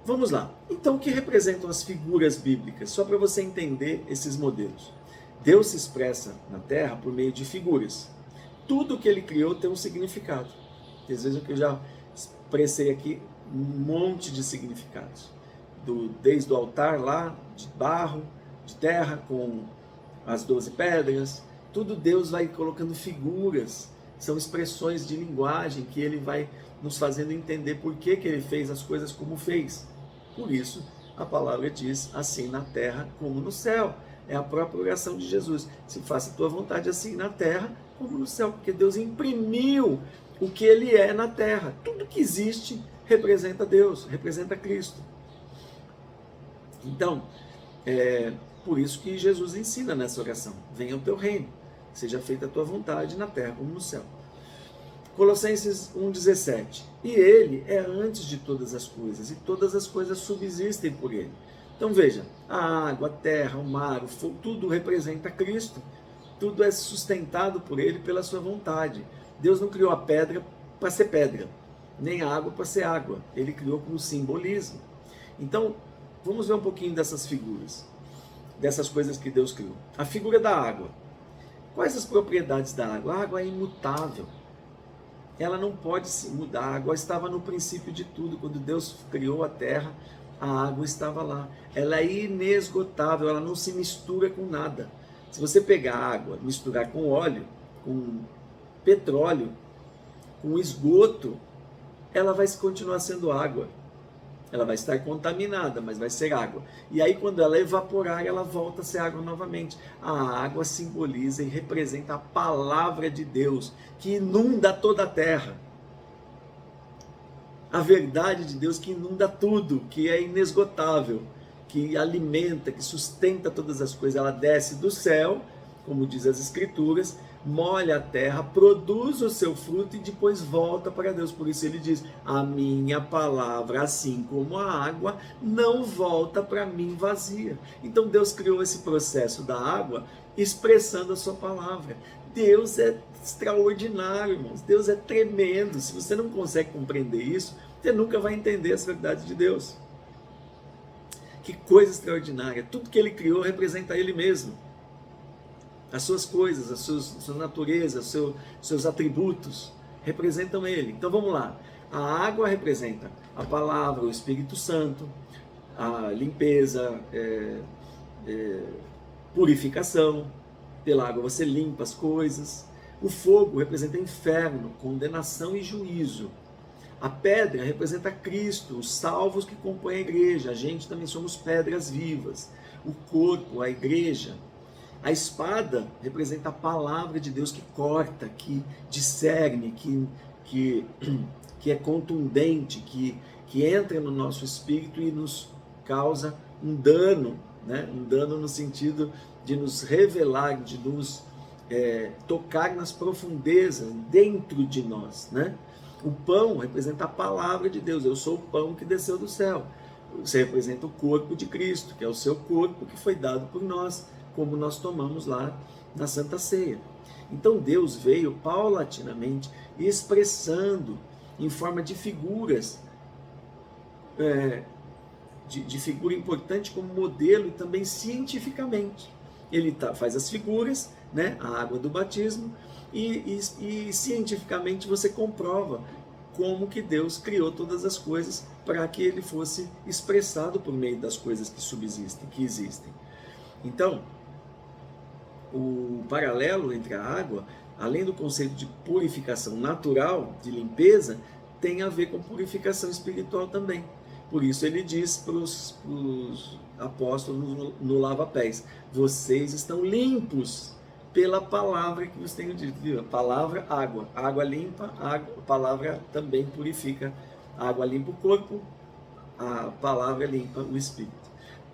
Vamos lá. Então, o que representam as figuras bíblicas? Só para você entender esses modelos. Deus se expressa na Terra por meio de figuras. Tudo que Ele criou tem um significado. Às vezes eu já expressei aqui um monte de significados. Desde o altar lá, de barro, de terra, com as 12 pedras. Tudo Deus vai colocando figuras. São expressões de linguagem que Ele vai nos fazendo entender por que Ele fez as coisas como fez. Por isso, a palavra diz: assim na terra como no céu. É a própria oração de Jesus: se faça a tua vontade assim na terra como no céu, porque Deus imprimiu o que Ele é na terra. Tudo que existe representa Deus, representa Cristo. Então, por isso que Jesus ensina nessa oração: venha o teu reino, seja feita a tua vontade na terra como no céu. Colossenses 1,17: e Ele é antes de todas as coisas, e todas as coisas subsistem por Ele. Então veja, a água, a terra, o mar, o fogo, tudo representa Cristo. Tudo é sustentado por Ele, pela sua vontade. Deus não criou a pedra para ser pedra, nem a água para ser água. Ele criou como simbolismo. Então, vamos ver um pouquinho dessas figuras, dessas coisas que Deus criou. A figura da água. Quais as propriedades da água? A água é imutável. Ela não pode se mudar. A água estava no princípio de tudo. Quando Deus criou a terra, a água estava lá. Ela é inesgotável, ela não se mistura com nada. Se você pegar água, misturar com óleo, com petróleo, com esgoto, ela vai continuar sendo água. Ela vai estar contaminada, mas vai ser água. E aí, quando ela evaporar, ela volta a ser água novamente. A água simboliza e representa a palavra de Deus, que inunda toda a terra. A verdade de Deus que inunda tudo, que é inesgotável, que alimenta, que sustenta todas as coisas. Ela desce do céu, como diz as Escrituras, molha a terra, produz o seu fruto e depois volta para Deus. Por isso ele diz: a minha palavra, assim como a água, não volta para mim vazia. Então Deus criou esse processo da água expressando a sua palavra. Deus é extraordinário, irmãos. Deus é tremendo. Se você não consegue compreender isso, você nunca vai entender as verdades de Deus. Que coisa extraordinária. Tudo que ele criou representa ele mesmo. As suas coisas, a sua natureza, seus atributos representam ele. Então vamos lá. A água representa a palavra, o Espírito Santo, a limpeza, purificação. Pela água você limpa as coisas. O fogo representa inferno, condenação e juízo. A pedra representa Cristo, os salvos que compõem a igreja. A gente também somos pedras vivas. O corpo, a igreja. A espada representa a palavra de Deus que corta, que discerne, que é contundente, que entra no nosso espírito e nos causa um dano, né? Um dano no sentido de nos revelar, de nos tocar nas profundezas dentro de nós, né? O pão representa a palavra de Deus. Eu sou o pão que desceu do céu. Você representa o corpo de Cristo, que é o seu corpo que foi dado por nós, como nós tomamos lá na Santa Ceia. Então Deus veio paulatinamente expressando em forma de figuras, de figura importante como modelo e também cientificamente. Ele faz as figuras, né, a água do batismo, e cientificamente você comprova como que Deus criou todas as coisas para que ele fosse expressado por meio das coisas que subsistem, que existem. Então, o paralelo entre a água, além do conceito de purificação natural, de limpeza, tem a ver com purificação espiritual também. Por isso ele diz para os apóstolos no lava-pés: vocês estão limpos pela palavra que vos tenho dito. A palavra, água. A água limpa, a palavra também purifica. A água limpa o corpo, a palavra limpa o espírito.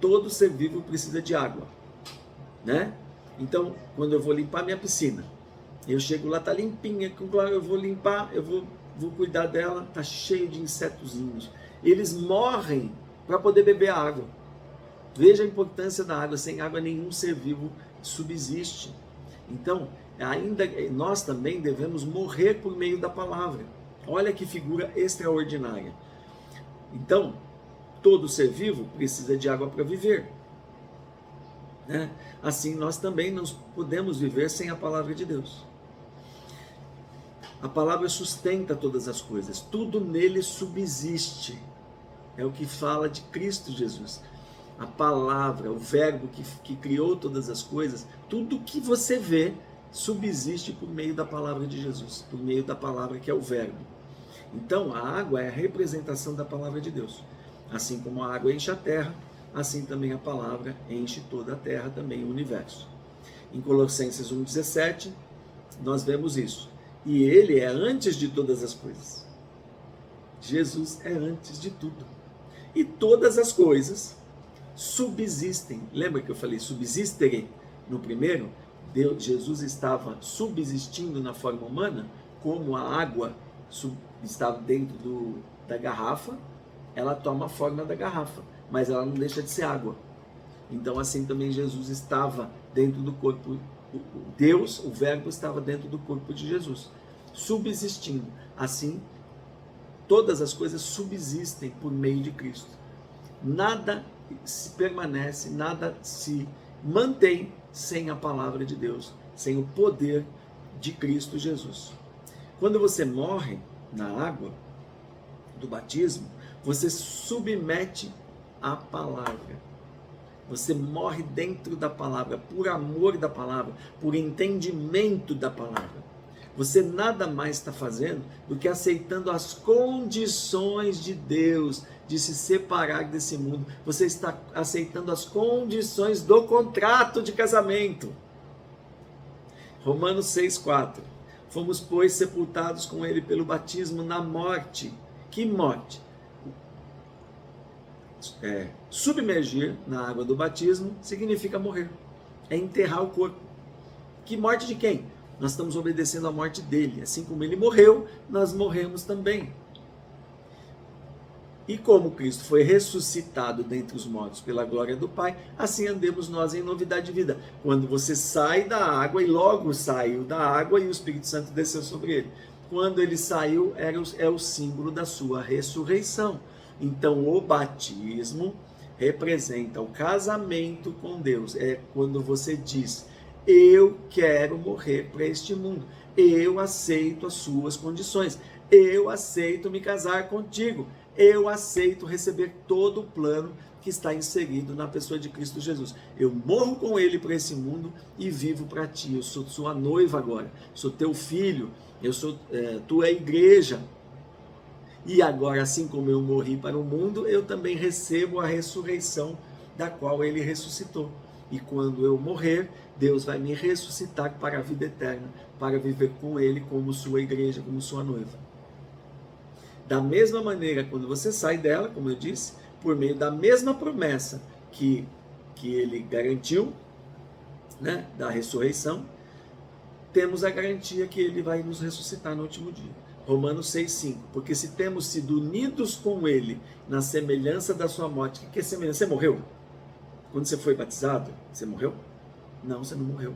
Todo ser vivo precisa de água, né? Então, quando eu vou limpar minha piscina, eu chego lá, tá limpinha, claro, eu vou limpar, eu vou cuidar dela, tá cheio de insetozinhos. Eles morrem para poder beber a água. Veja a importância da água. Sem água nenhum ser vivo subsiste. Então, ainda nós também devemos morrer por meio da palavra. Olha que figura extraordinária. Então, todo ser vivo precisa de água para viver, né? Assim, nós também não podemos viver sem a palavra de Deus. A palavra sustenta todas as coisas, tudo nele subsiste. É o que fala de Cristo Jesus. A palavra, o verbo que criou todas as coisas, tudo que você vê subsiste por meio da palavra de Jesus, por meio da palavra que é o verbo. Então, a água é a representação da palavra de Deus. Assim como a água enche a terra, assim também a palavra enche toda a terra, também o universo. Em Colossenses 1,17, nós vemos isso. E ele é antes de todas as coisas. Jesus é antes de tudo. E todas as coisas subsistem. Lembra que eu falei subsistere no primeiro? Jesus estava subsistindo na forma humana, como a água estava dentro da garrafa, ela toma a forma da garrafa, mas ela não deixa de ser água. Então assim também Jesus estava dentro do corpo, Deus, o verbo estava dentro do corpo de Jesus, subsistindo. Assim, todas as coisas subsistem por meio de Cristo. Nada se permanece, nada se mantém sem a palavra de Deus, sem o poder de Cristo Jesus. Quando você morre na água do batismo, você submete à palavra. Você morre dentro da palavra, por amor da palavra, por entendimento da palavra. Você nada mais está fazendo do que aceitando as condições de Deus de se separar desse mundo. Você está aceitando as condições do contrato de casamento. Romanos 6,4. Fomos, pois, sepultados com ele pelo batismo na morte. Que morte? Submergir na água do batismo significa morrer. É enterrar o corpo. Que morte de quem? Nós estamos obedecendo à morte dele. Assim como ele morreu, nós morremos também. E como Cristo foi ressuscitado dentre os mortos pela glória do Pai, assim andemos nós em novidade de vida. Quando você sai da água, e logo saiu da água e o Espírito Santo desceu sobre ele. Quando ele saiu, é o símbolo da sua ressurreição. Então o batismo representa o casamento com Deus. É quando você diz: eu quero morrer para este mundo. Eu aceito as suas condições. Eu aceito me casar contigo. Eu aceito receber todo o plano que está inserido na pessoa de Cristo Jesus. Eu morro com ele para esse mundo e vivo para ti. Eu sou sua noiva agora. Sou teu filho. Eu sou tua igreja. E agora, assim como eu morri para o mundo, eu também recebo a ressurreição da qual ele ressuscitou. E quando eu morrer, Deus vai me ressuscitar para a vida eterna, para viver com ele como sua igreja, como sua noiva. Da mesma maneira, quando você sai dela, como eu disse, por meio da mesma promessa que ele garantiu, né, da ressurreição, temos a garantia que ele vai nos ressuscitar no último dia. Romanos 6,5. Porque se temos sido unidos com ele na semelhança da sua morte. O que é semelhança? Você morreu? Quando você foi batizado, você morreu? Não, você não morreu.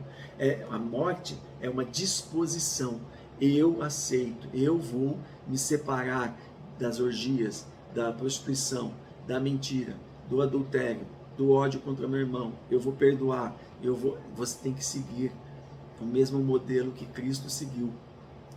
A morte é uma disposição. Eu aceito, eu vou me separar das orgias, da prostituição, da mentira, do adultério, do ódio contra meu irmão. Eu vou perdoar. Você tem que seguir o mesmo modelo que Cristo seguiu.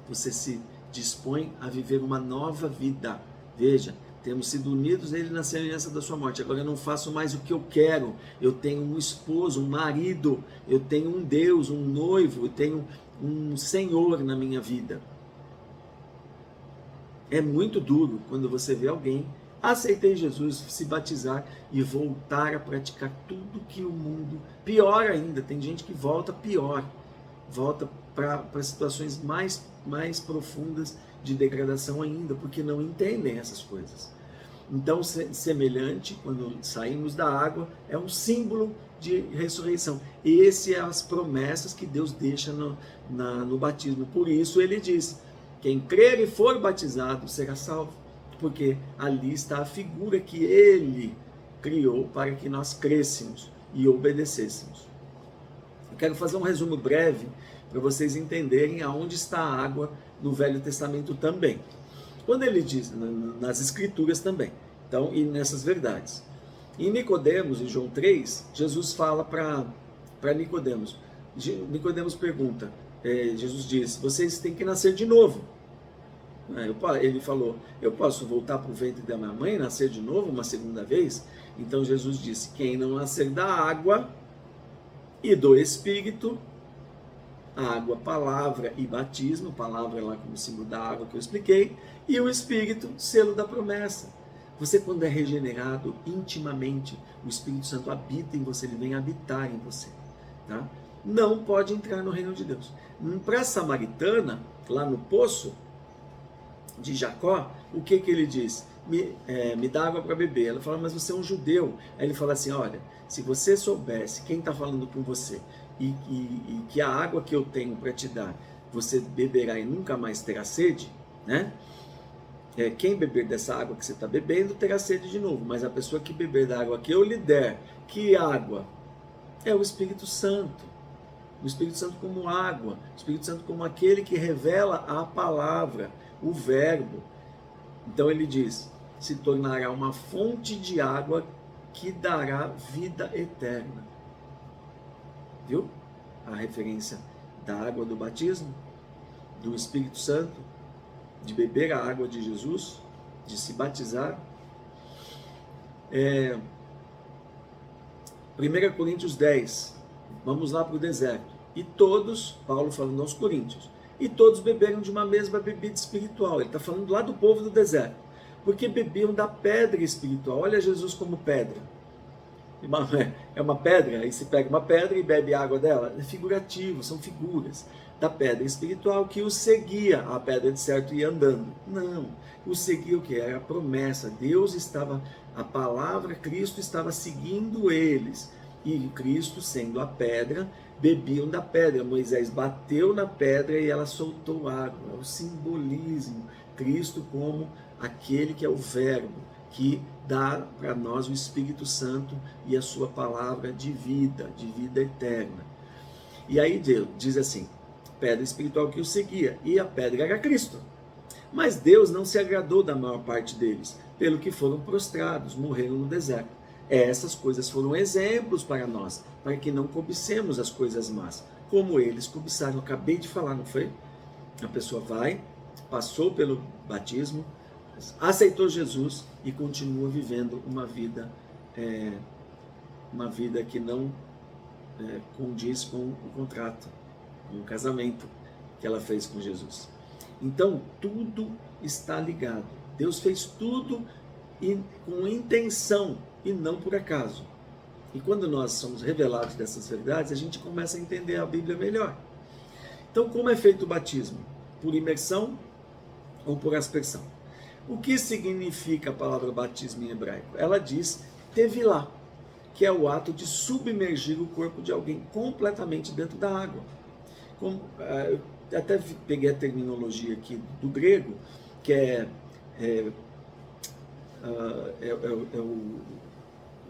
Você se dispõe a viver uma nova vida. Veja, temos sido unidos nele na semelhança da sua morte. Agora eu não faço mais o que eu quero. Eu tenho um esposo, um marido, eu tenho um Deus, um noivo, eu tenho um Senhor na minha vida. É muito duro quando você vê alguém aceitar Jesus, se batizar e voltar a praticar tudo que o mundo... Pior ainda, tem gente que volta pior. Volta para situações mais profundas de degradação ainda, porque não entendem essas coisas. Então, semelhante, quando saímos da água, é um símbolo de ressurreição. Essas são as promessas que Deus deixa no batismo. Por isso ele diz: quem crer e for batizado será salvo, porque ali está a figura que ele criou para que nós crêssemos e obedecêssemos. Eu quero fazer um resumo breve para vocês entenderem aonde está a água no Velho Testamento também. Quando ele diz, nas Escrituras também, então, e nessas verdades. Em Nicodemos, em João 3, Jesus fala para Nicodemos. Nicodemos pergunta, Jesus diz: vocês têm que nascer de novo. Ele falou: eu posso voltar para o ventre da minha mãe e nascer de novo uma segunda vez? Então Jesus disse: quem não nascer da água e do Espírito, água, palavra e batismo, palavra lá como símbolo da água que eu expliquei, e o Espírito, selo da promessa. Você, quando é regenerado intimamente, o Espírito Santo habita em você, ele vem habitar em você, tá? Não pode entrar no reino de Deus. Para a samaritana, lá no poço de Jacó, o que ele diz? Me dá água para beber. Ela fala: mas você é um judeu. Aí ele fala assim: olha, se você soubesse quem está falando com você e que a água que eu tenho para te dar, você beberá e nunca mais terá sede, né? Quem beber dessa água que você está bebendo terá sede de novo, mas a pessoa que beber da água que eu lhe der, que água? É o Espírito Santo. O Espírito Santo como água, o Espírito Santo como aquele que revela a palavra, o verbo. Então ele diz: se tornará uma fonte de água que dará vida eterna. Viu? A referência da água do batismo, do Espírito Santo, de beber a água de Jesus, de se batizar. 1 Coríntios 10, vamos lá para o deserto. E todos, Paulo falando aos Coríntios, e todos beberam de uma mesma bebida espiritual. Ele está falando lá do povo do deserto, porque bebiam da pedra espiritual. Olha Jesus como pedra. É uma pedra, aí se pega uma pedra e bebe água dela. É figurativo, são figuras da pedra espiritual que o seguia. A pedra de certo ia andando. Não, o seguia o que? Era a promessa. Deus estava, a palavra, Cristo estava seguindo eles. E Cristo, sendo a pedra, bebiam da pedra. Moisés bateu na pedra e ela soltou água. É o simbolismo. Cristo como aquele que é o verbo, que dá para nós o Espírito Santo e a sua palavra de vida eterna. E aí Deus diz assim, pedra espiritual que o seguia, e a pedra era Cristo. Mas Deus não se agradou da maior parte deles, pelo que foram prostrados, morreram no deserto. Essas coisas foram exemplos para nós, para que não cobicemos as coisas más, como eles cobiçaram. Eu acabei de falar, não foi? A pessoa vai, passou pelo batismo, aceitou Jesus e continua vivendo uma vida que não condiz com o contrato, com o casamento que ela fez com Jesus. Então, tudo está ligado. Deus fez tudo com intenção e não por acaso. E quando nós somos revelados dessas verdades, a gente começa a entender a Bíblia melhor. Então, como é feito o batismo? Por imersão ou por aspersão? O que significa a palavra batismo em hebraico? Ela diz tevilá, que é o ato de submergir o corpo de alguém completamente dentro da água. Eu até peguei a terminologia aqui do grego, que é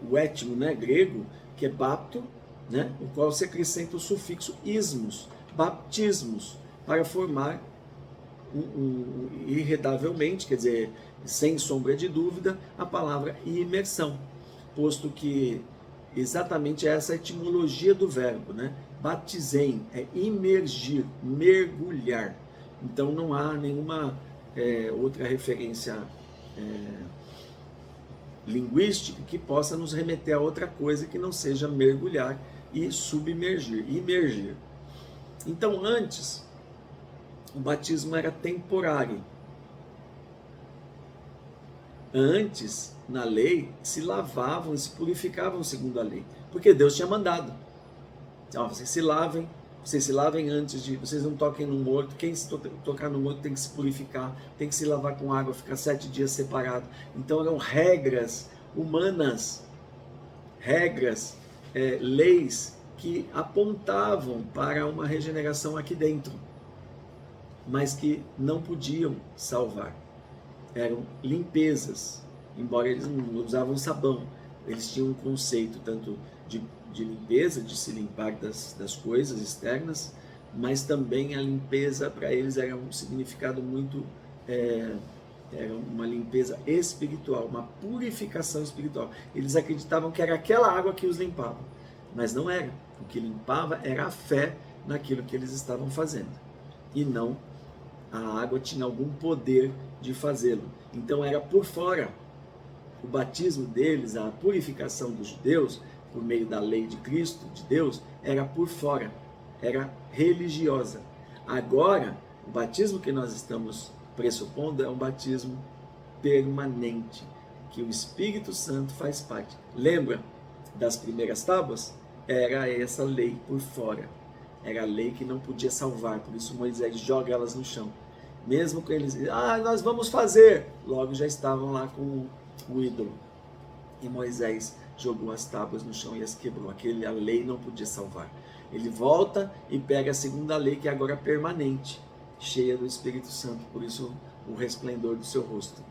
o étimo, né, grego, que é bapto, né, o qual se acrescenta o sufixo ismos, baptismos, para formar irredavelmente, quer dizer, sem sombra de dúvida, a palavra imersão, posto que exatamente essa é a etimologia do verbo, né? Batizem é imergir, mergulhar. Então não há nenhuma outra referência linguística que possa nos remeter a outra coisa que não seja mergulhar e submergir, imergir. Então antes, o batismo era temporário. Antes, na lei, se lavavam e se purificavam segundo a lei, porque Deus tinha mandado. Então, vocês se lavem antes de... Vocês não toquem no morto. Quem se tocar no morto tem que se purificar, tem que se lavar com água, ficar 7 dias separado. Então eram regras humanas, leis que apontavam para uma regeneração aqui dentro, mas que não podiam salvar. Eram limpezas, embora eles não usavam sabão. Eles tinham um conceito tanto de limpeza, de se limpar das coisas externas, mas também a limpeza para eles era um significado muito, era uma limpeza espiritual, uma purificação espiritual. Eles acreditavam que era aquela água que os limpava, mas não era. O que limpava era a fé naquilo que eles estavam fazendo, e não a água tinha algum poder de fazê-lo. Então era por fora. O batismo deles, a purificação dos judeus, por meio da lei de Cristo, de Deus, era por fora, era religiosa. Agora, o batismo que nós estamos pressupondo é um batismo permanente, que o Espírito Santo faz parte. Lembra das primeiras tábuas? Era essa lei por fora. Era a lei que não podia salvar, por isso Moisés joga elas no chão. Mesmo com eles, nós vamos fazer, logo já estavam lá com o ídolo. E Moisés jogou as tábuas no chão e as quebrou. A lei não podia salvar. Ele volta e pega a segunda lei, que agora é permanente, cheia do Espírito Santo, por isso o resplendor do seu rosto.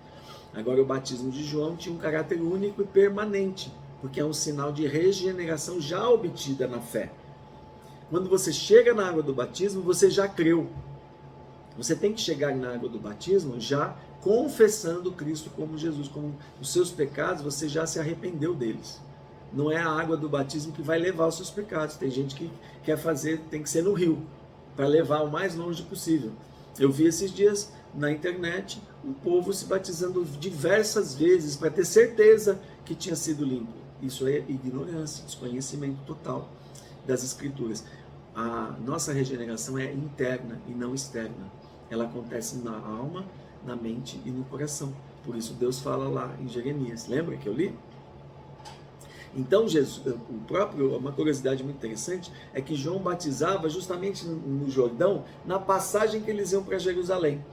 Agora o batismo de João tinha um caráter único e permanente, porque é um sinal de regeneração já obtida na fé. Quando você chega na água do batismo, você já creu. Você tem que chegar na água do batismo já confessando Cristo como Jesus, como os seus pecados, você já se arrependeu deles. Não é a água do batismo que vai levar os seus pecados. Tem gente que quer fazer, tem que ser no rio, para levar o mais longe possível. Eu vi esses dias na internet um povo se batizando diversas vezes para ter certeza que tinha sido limpo. Isso é ignorância, desconhecimento total das Escrituras. A nossa regeneração é interna e não externa. Ela acontece na alma, na mente e no coração. Por isso Deus fala lá em Jeremias. Lembra que eu li? Então, uma curiosidade muito interessante é que João batizava justamente no Jordão, na passagem que eles iam para Jerusalém,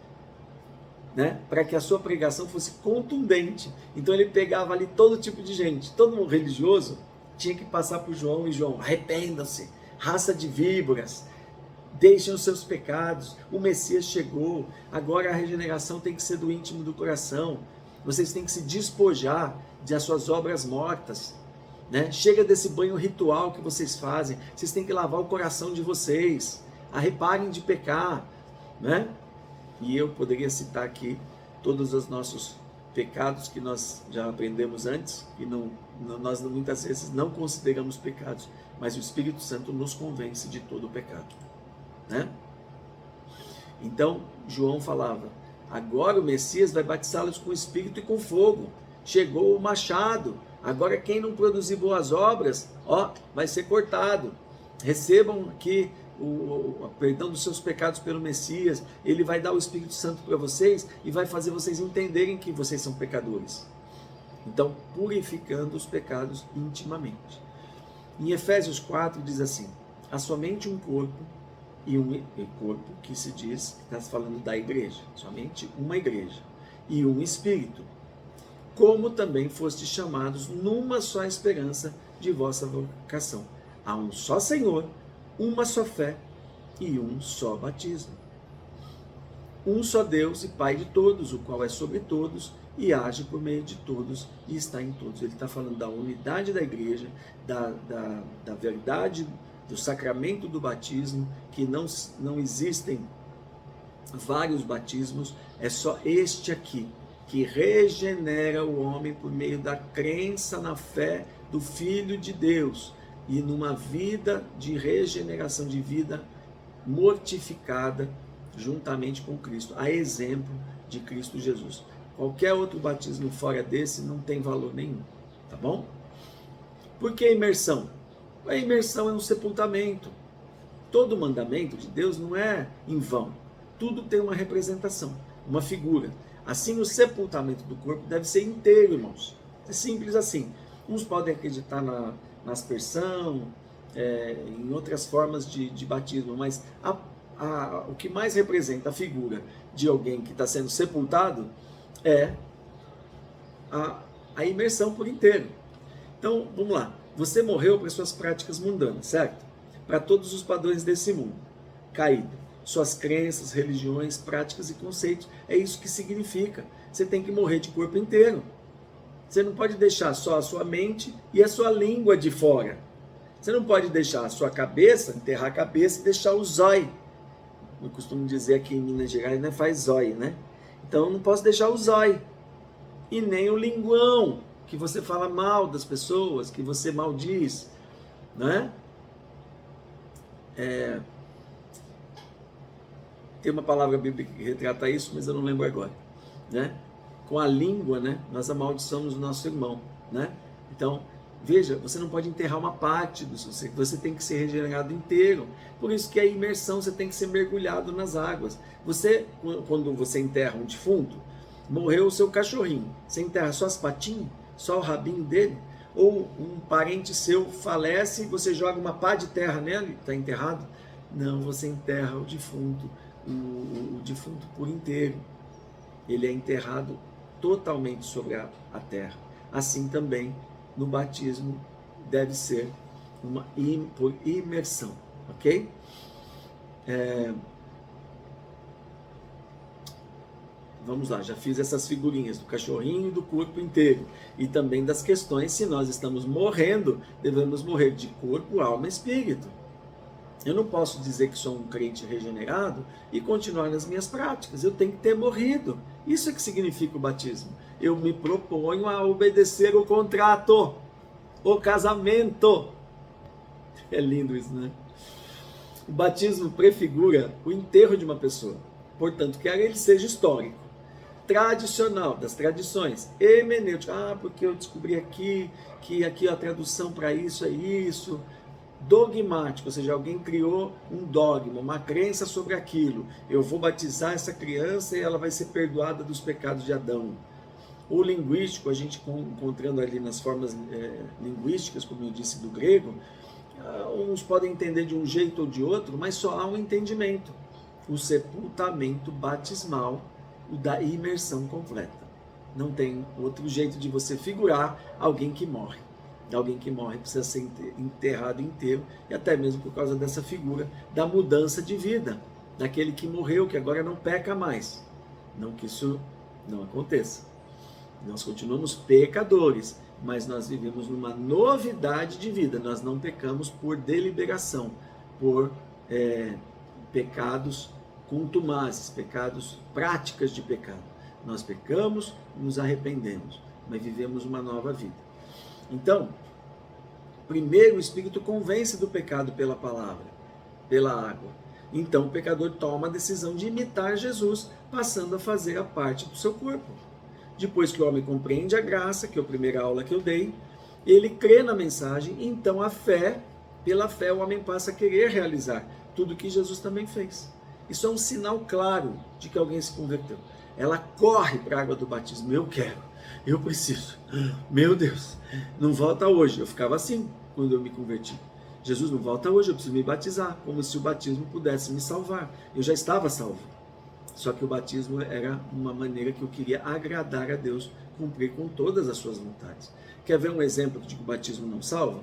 né? Para que a sua pregação fosse contundente. Então ele pegava ali todo tipo de gente, todo mundo religioso tinha que passar por João, e João, arrependam-se, raça de víboras, deixem os seus pecados, o Messias chegou, agora a regeneração tem que ser do íntimo do coração, vocês têm que se despojar das suas obras mortas, né? Chega desse banho ritual que vocês fazem, vocês têm que lavar o coração de vocês, reparem de pecar, né? E eu poderia citar aqui todos os nossos pecados que nós já aprendemos antes, e nós muitas vezes não consideramos pecados, mas o Espírito Santo nos convence de todo o pecado, né? Então, João falava, agora o Messias vai batizá-los com Espírito e com fogo, chegou o machado, agora quem não produzir boas obras, vai ser cortado, recebam aqui o perdão dos seus pecados pelo Messias, ele vai dar o Espírito Santo para vocês e vai fazer vocês entenderem que vocês são pecadores. Então, purificando os pecados intimamente. Em Efésios 4 diz assim, há somente um corpo, e um corpo que se diz, que está falando da igreja, somente uma igreja, e um Espírito, como também fostes chamados numa só esperança de vossa vocação. Há um só Senhor, uma só fé e um só batismo. Um só Deus e Pai de todos, o qual é sobre todos e age por meio de todos e está em todos. Ele está falando da unidade da igreja, da verdade do sacramento do batismo, que não existem vários batismos, é só este aqui, que regenera o homem por meio da crença na fé do Filho de Deus, e numa vida de regeneração, de vida mortificada juntamente com Cristo, a exemplo de Cristo Jesus. Qualquer outro batismo fora desse não tem valor nenhum, tá bom? Por que imersão? A imersão é um sepultamento. Todo mandamento de Deus não é em vão. Tudo tem uma representação, uma figura. Assim, o sepultamento do corpo deve ser inteiro, irmãos. É simples assim. Uns podem acreditar na aspersão, em outras formas de batismo, mas o que mais representa a figura de alguém que está sendo sepultado é a imersão por inteiro. Então, vamos lá. Você morreu para suas práticas mundanas, certo? Para todos os padrões desse mundo caído. Suas crenças, religiões, práticas e conceitos. É isso que significa. Você tem que morrer de corpo inteiro. Você não pode deixar só a sua mente e a sua língua de fora. Você não pode deixar a sua cabeça, enterrar a cabeça e deixar o zóio. Eu costumo dizer aqui em Minas Gerais, né? Faz zóio, né? Então eu não posso deixar o zóio. E nem o linguão, que você fala mal das pessoas, que você maldiz, né? Tem uma palavra bíblica que retrata isso, mas eu não lembro agora, né? Com a língua, né, nós amaldiçoamos o nosso irmão, né? Então, veja, você não pode enterrar uma parte do seu ser, você tem que ser regenerado inteiro. Por isso que a imersão, você tem que ser mergulhado nas águas. Você, quando você enterra um defunto, morreu o seu cachorrinho, você enterra só as patinhas, só o rabinho dele, ou um parente seu falece e você joga uma pá de terra nele, está enterrado? Não, você enterra o defunto, o defunto por inteiro. Ele é enterrado totalmente sobre a terra. Assim também no batismo deve ser por imersão, ok? Vamos lá, já fiz essas figurinhas do cachorrinho e do corpo inteiro. E também das questões, se nós estamos morrendo, devemos morrer de corpo, alma e espírito. Eu não posso dizer que sou um crente regenerado e continuar nas minhas práticas. Eu tenho que ter morrido. Isso é que significa o batismo. Eu me proponho a obedecer o contrato, o casamento. É lindo isso, né? O batismo prefigura o enterro de uma pessoa. Portanto, quer ele seja histórico, tradicional, das tradições, hermenêutico. Porque eu descobri aqui que aqui a tradução para isso é isso. Dogmático, ou seja, alguém criou um dogma, uma crença sobre aquilo. Eu vou batizar essa criança e ela vai ser perdoada dos pecados de Adão. O linguístico, a gente encontrando ali nas formas linguísticas, como eu disse, do grego, uns podem entender de um jeito ou de outro, mas só há um entendimento. O sepultamento batismal, o da imersão completa. Não tem outro jeito de você figurar alguém que morre, Alguém que morre precisa ser enterrado inteiro, e até mesmo por causa dessa figura da mudança de vida, daquele que morreu, que agora não peca mais. Não que isso não aconteça. Nós continuamos pecadores, mas nós vivemos numa novidade de vida. Nós não pecamos por deliberação, por pecados contumazes, pecados, práticas de pecado. Nós pecamos, nos arrependemos, mas vivemos uma nova vida. Então, primeiro o Espírito convence do pecado pela palavra, pela água. Então o pecador toma a decisão de imitar Jesus, passando a fazer a parte do seu corpo. Depois que o homem compreende a graça, que é a primeira aula que eu dei, ele crê na mensagem, então a fé, pela fé o homem passa a querer realizar tudo que Jesus também fez. Isso é um sinal claro de que alguém se converteu. Ela corre para a água do batismo. Eu quero, eu preciso. Meu Deus, não volta hoje. Eu ficava assim quando eu me converti. Jesus, não volta hoje, eu preciso me batizar. Como se o batismo pudesse me salvar. Eu já estava salvo. Só que o batismo era uma maneira que eu queria agradar a Deus, cumprir com todas as suas vontades. Quer ver um exemplo de que o batismo não salva?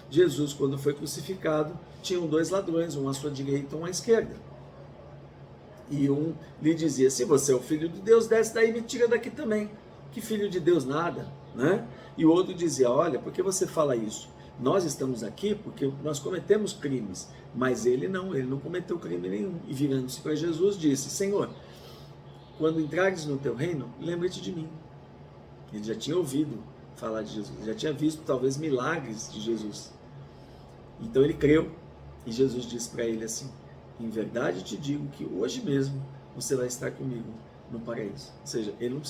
Jesus, quando foi crucificado, tinham 2 ladrões, um à sua direita e um à esquerda. E um lhe dizia, se você é o filho de Deus, desce daí e me tira daqui também. Que filho de Deus nada, né? E o outro dizia, olha, por que você fala isso? Nós estamos aqui porque nós cometemos crimes, mas ele não cometeu crime nenhum. E virando-se para Jesus, disse, Senhor, quando entrares no teu reino, lembre-te de mim. Ele já tinha ouvido falar de Jesus, já tinha visto talvez milagres de Jesus. Então ele creu, e Jesus disse para ele assim, em verdade te digo que hoje mesmo você vai estar comigo no paraíso. Ou seja, ele não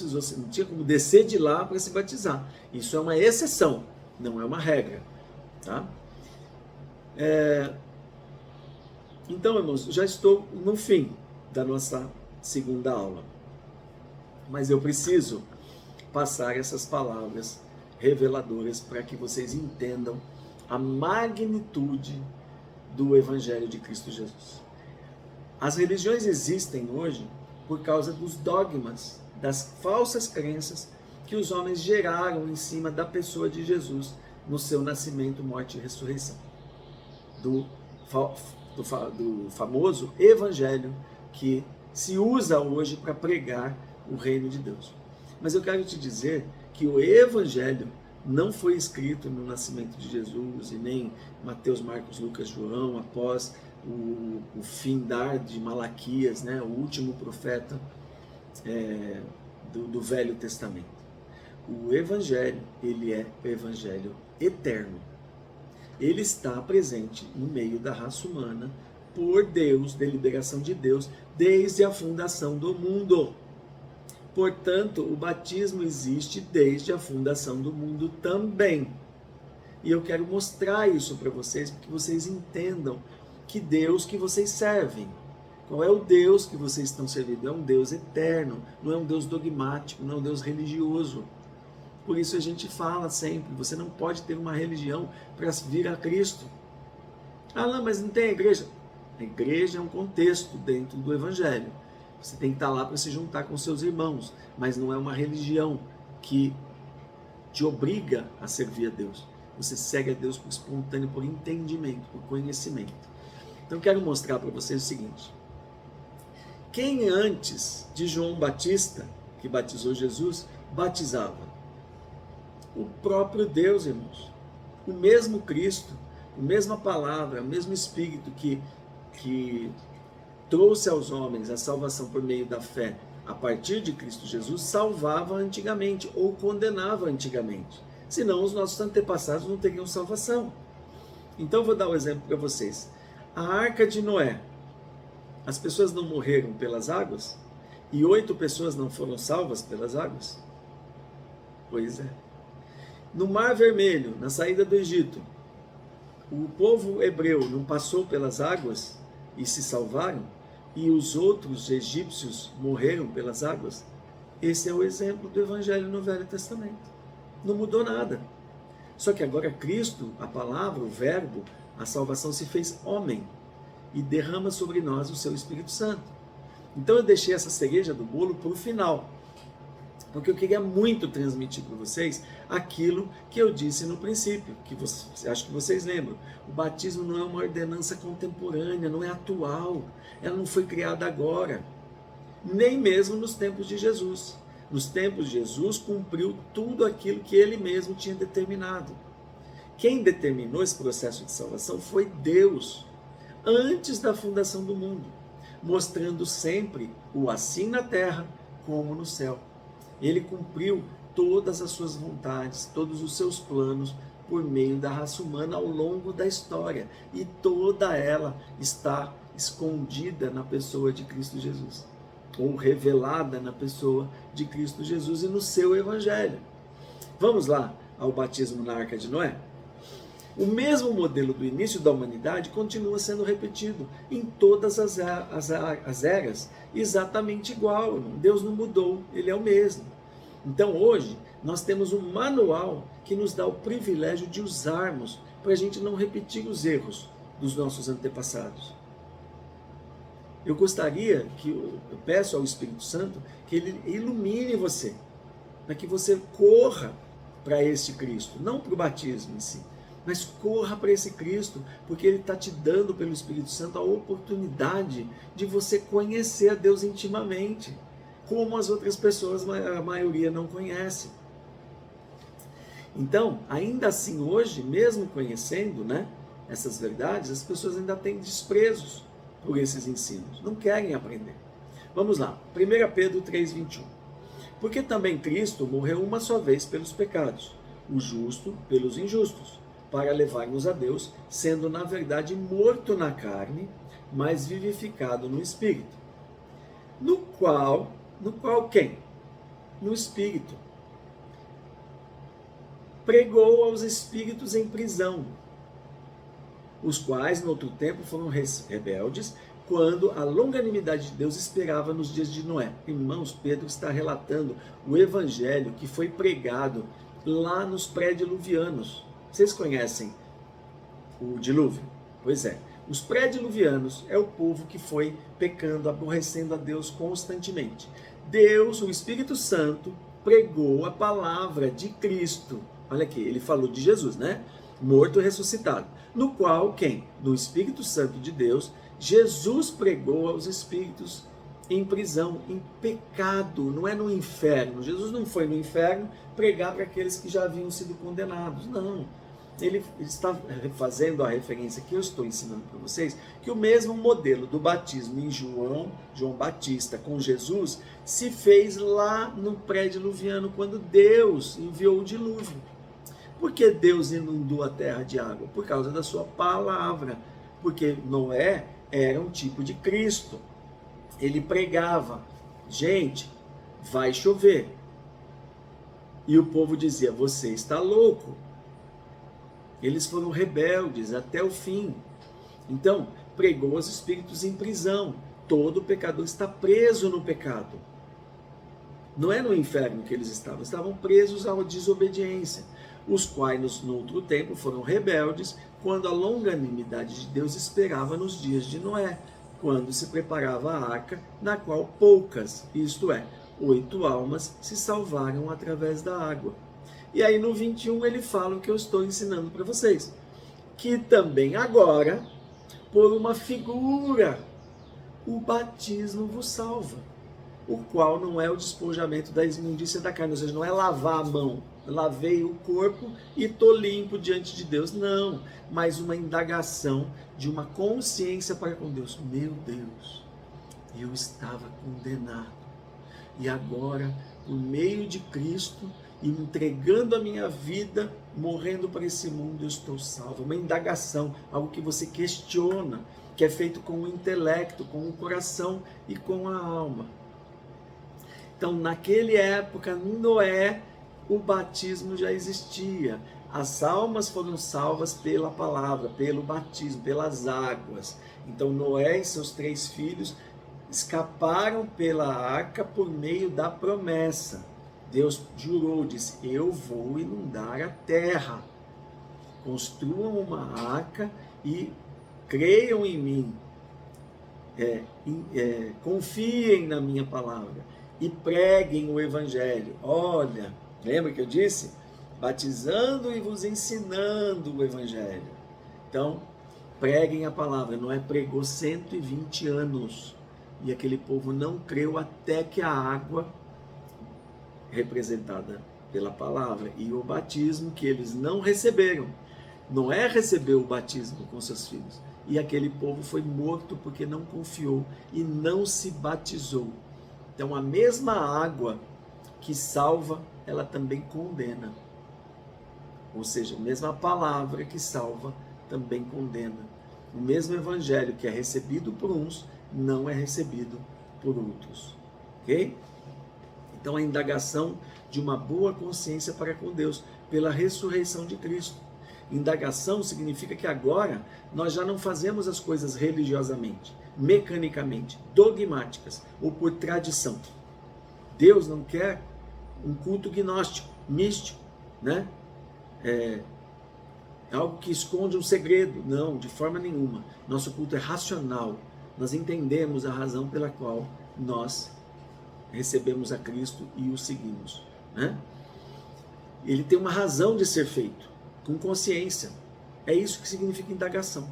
tinha como descer de lá para se batizar. Isso é uma exceção, não é uma regra. Tá? Então, irmãos, já estou no fim da nossa segunda aula. Mas eu preciso passar essas palavras reveladoras para que vocês entendam a magnitude do Evangelho de Cristo Jesus. As religiões existem hoje por causa dos dogmas, das falsas crenças que os homens geraram em cima da pessoa de Jesus no seu nascimento, morte e ressurreição. Do famoso Evangelho que se usa hoje para pregar o reino de Deus. Mas eu quero te dizer que o Evangelho não foi escrito no nascimento de Jesus, e nem Mateus, Marcos, Lucas, João, após o findar de Malaquias, né, o último profeta do Velho Testamento. O Evangelho, ele é o Evangelho eterno. Ele está presente no meio da raça humana, por Deus, deliberação de Deus, desde a fundação do mundo. Portanto, o batismo existe desde a fundação do mundo também. E eu quero mostrar isso para vocês, para que vocês entendam que Deus que vocês servem. Qual é o Deus que vocês estão servindo? É um Deus eterno, não é um Deus dogmático, não é um Deus religioso. Por isso a gente fala sempre, você não pode ter uma religião para vir a Cristo. Ah, não, mas não tem a igreja. A igreja é um contexto dentro do Evangelho. Você tem que estar lá para se juntar com seus irmãos, mas não é uma religião que te obriga a servir a Deus. Você segue a Deus por espontâneo, por entendimento, por conhecimento. Então quero mostrar para vocês o seguinte. Quem antes de João Batista, que batizou Jesus, batizava? O próprio Deus, irmãos. O mesmo Cristo, a mesma palavra, o mesmo Espírito que trouxe aos homens a salvação por meio da fé a partir de Cristo Jesus, salvava antigamente ou condenava antigamente. Senão os nossos antepassados não teriam salvação. Então vou dar um exemplo para vocês. A arca de Noé. As pessoas não morreram pelas águas? E 8 pessoas não foram salvas pelas águas? Pois é. No Mar Vermelho, na saída do Egito, o povo hebreu não passou pelas águas e se salvaram? E os outros egípcios morreram pelas águas? Esse é o exemplo do Evangelho no Velho Testamento. Não mudou nada. Só que agora Cristo, a palavra, o verbo, a salvação se fez homem e derrama sobre nós o seu Espírito Santo. Então eu deixei essa cereja do bolo para o final. Porque eu queria muito transmitir para vocês aquilo que eu disse no princípio, que acho que vocês lembram. O batismo não é uma ordenança contemporânea, não é atual, ela não foi criada agora, nem mesmo nos tempos de Jesus. Nos tempos de Jesus cumpriu tudo aquilo que ele mesmo tinha determinado. Quem determinou esse processo de salvação foi Deus, antes da fundação do mundo, mostrando sempre o assim na terra como no céu. Ele cumpriu todas as suas vontades, todos os seus planos por meio da raça humana ao longo da história. E toda ela está escondida na pessoa de Cristo Jesus, ou revelada na pessoa de Cristo Jesus e no seu Evangelho. Vamos lá ao batismo na Arca de Noé? O mesmo modelo do início da humanidade continua sendo repetido em todas as eras, exatamente igual. Deus não mudou, Ele é o mesmo. Então hoje nós temos um manual que nos dá o privilégio de usarmos para a gente não repetir os erros dos nossos antepassados. Eu gostaria eu peço ao Espírito Santo que Ele ilumine você, para que você corra para esse Cristo, não para o batismo em si, mas corra para esse Cristo, porque Ele está te dando pelo Espírito Santo a oportunidade de você conhecer a Deus intimamente, como as outras pessoas, a maioria não conhece. Então, ainda assim hoje, mesmo conhecendo, essas verdades, as pessoas ainda têm desprezos por esses ensinos, não querem aprender. Vamos lá, 1 Pedro 3,21. Porque também Cristo morreu uma só vez pelos pecados, o justo pelos injustos, para levar-nos a Deus, sendo na verdade morto na carne, mas vivificado no Espírito. No qual quem? No Espírito. Pregou aos espíritos em prisão, os quais no outro tempo foram rebeldes, quando a longanimidade de Deus esperava nos dias de Noé. Irmãos, Pedro está relatando o evangelho que foi pregado lá nos pré-diluvianos. Vocês conhecem o dilúvio? Pois é, os pré-diluvianos é o povo que foi pecando, aborrecendo a Deus constantemente. Deus, o Espírito Santo, pregou a palavra de Cristo. Olha aqui, ele falou de Jesus, morto e ressuscitado. No qual, quem? No Espírito Santo de Deus, Jesus pregou aos espíritos em prisão, em pecado, não é no inferno. Jesus não foi no inferno pregar para aqueles que já haviam sido condenados, não. Ele está fazendo a referência que eu estou ensinando para vocês, que o mesmo modelo do batismo em João Batista com Jesus, se fez lá no pré-diluviano, quando Deus enviou o dilúvio. Por que Deus inundou a terra de água? Por causa da sua palavra, porque Noé era um tipo de Cristo. Ele pregava, gente, vai chover. E o povo dizia, você está louco. Eles foram rebeldes até o fim. Então, pregou os espíritos em prisão. Todo pecador está preso no pecado. Não é no inferno que eles estavam presos à desobediência. Os quais no outro tempo foram rebeldes, quando a longanimidade de Deus esperava nos dias de Noé, quando se preparava a arca, na qual poucas, isto é, 8 almas, se salvaram através da água. E aí no 21 ele fala o que eu estou ensinando para vocês, que também agora, por uma figura, o batismo vos salva, o qual não é o despojamento da imundícia da carne, ou seja, não é lavar a mão, lavei o corpo e estou limpo diante de Deus, não, mas uma indagação de uma consciência para com Deus. Meu Deus, eu estava condenado, e agora, por meio de Cristo, e entregando a minha vida, morrendo para esse mundo, eu estou salvo. Uma indagação, algo que você questiona, que é feito com o intelecto, com o coração e com a alma. Então, naquela época, em Noé, o batismo já existia. As almas foram salvas pela palavra, pelo batismo, pelas águas. Então, Noé e seus 3 filhos escaparam pela arca por meio da promessa. Deus jurou, disse, eu vou inundar a terra. Construam uma arca e creiam em mim. Confiem na minha palavra. e preguem o evangelho. Olha, lembra que eu disse? Batizando e vos ensinando o evangelho. Então, preguem a palavra. Noé pregou 120 anos e aquele povo não creu até que a água, representada pela palavra, e o batismo que eles não receberam. Noé recebeu o batismo com seus filhos e aquele povo foi morto porque não confiou e não se batizou. Então a mesma água que salva, ela também condena. Ou seja, a mesma palavra que salva também condena. O mesmo evangelho que é recebido por uns não é recebido por outros. Ok? Então a indagação de uma boa consciência para com Deus pela ressurreição de Cristo. Indagação significa que agora nós já não fazemos as coisas religiosamente, mecanicamente, dogmáticas ou por tradição. Deus não quer um culto gnóstico, místico, né? Algo que esconde um segredo. Não, de forma nenhuma. Nosso culto é racional. Nós entendemos a razão pela qual nós recebemos a Cristo e o seguimos, né? Ele tem uma razão de ser feito, com consciência. É isso que significa indagação.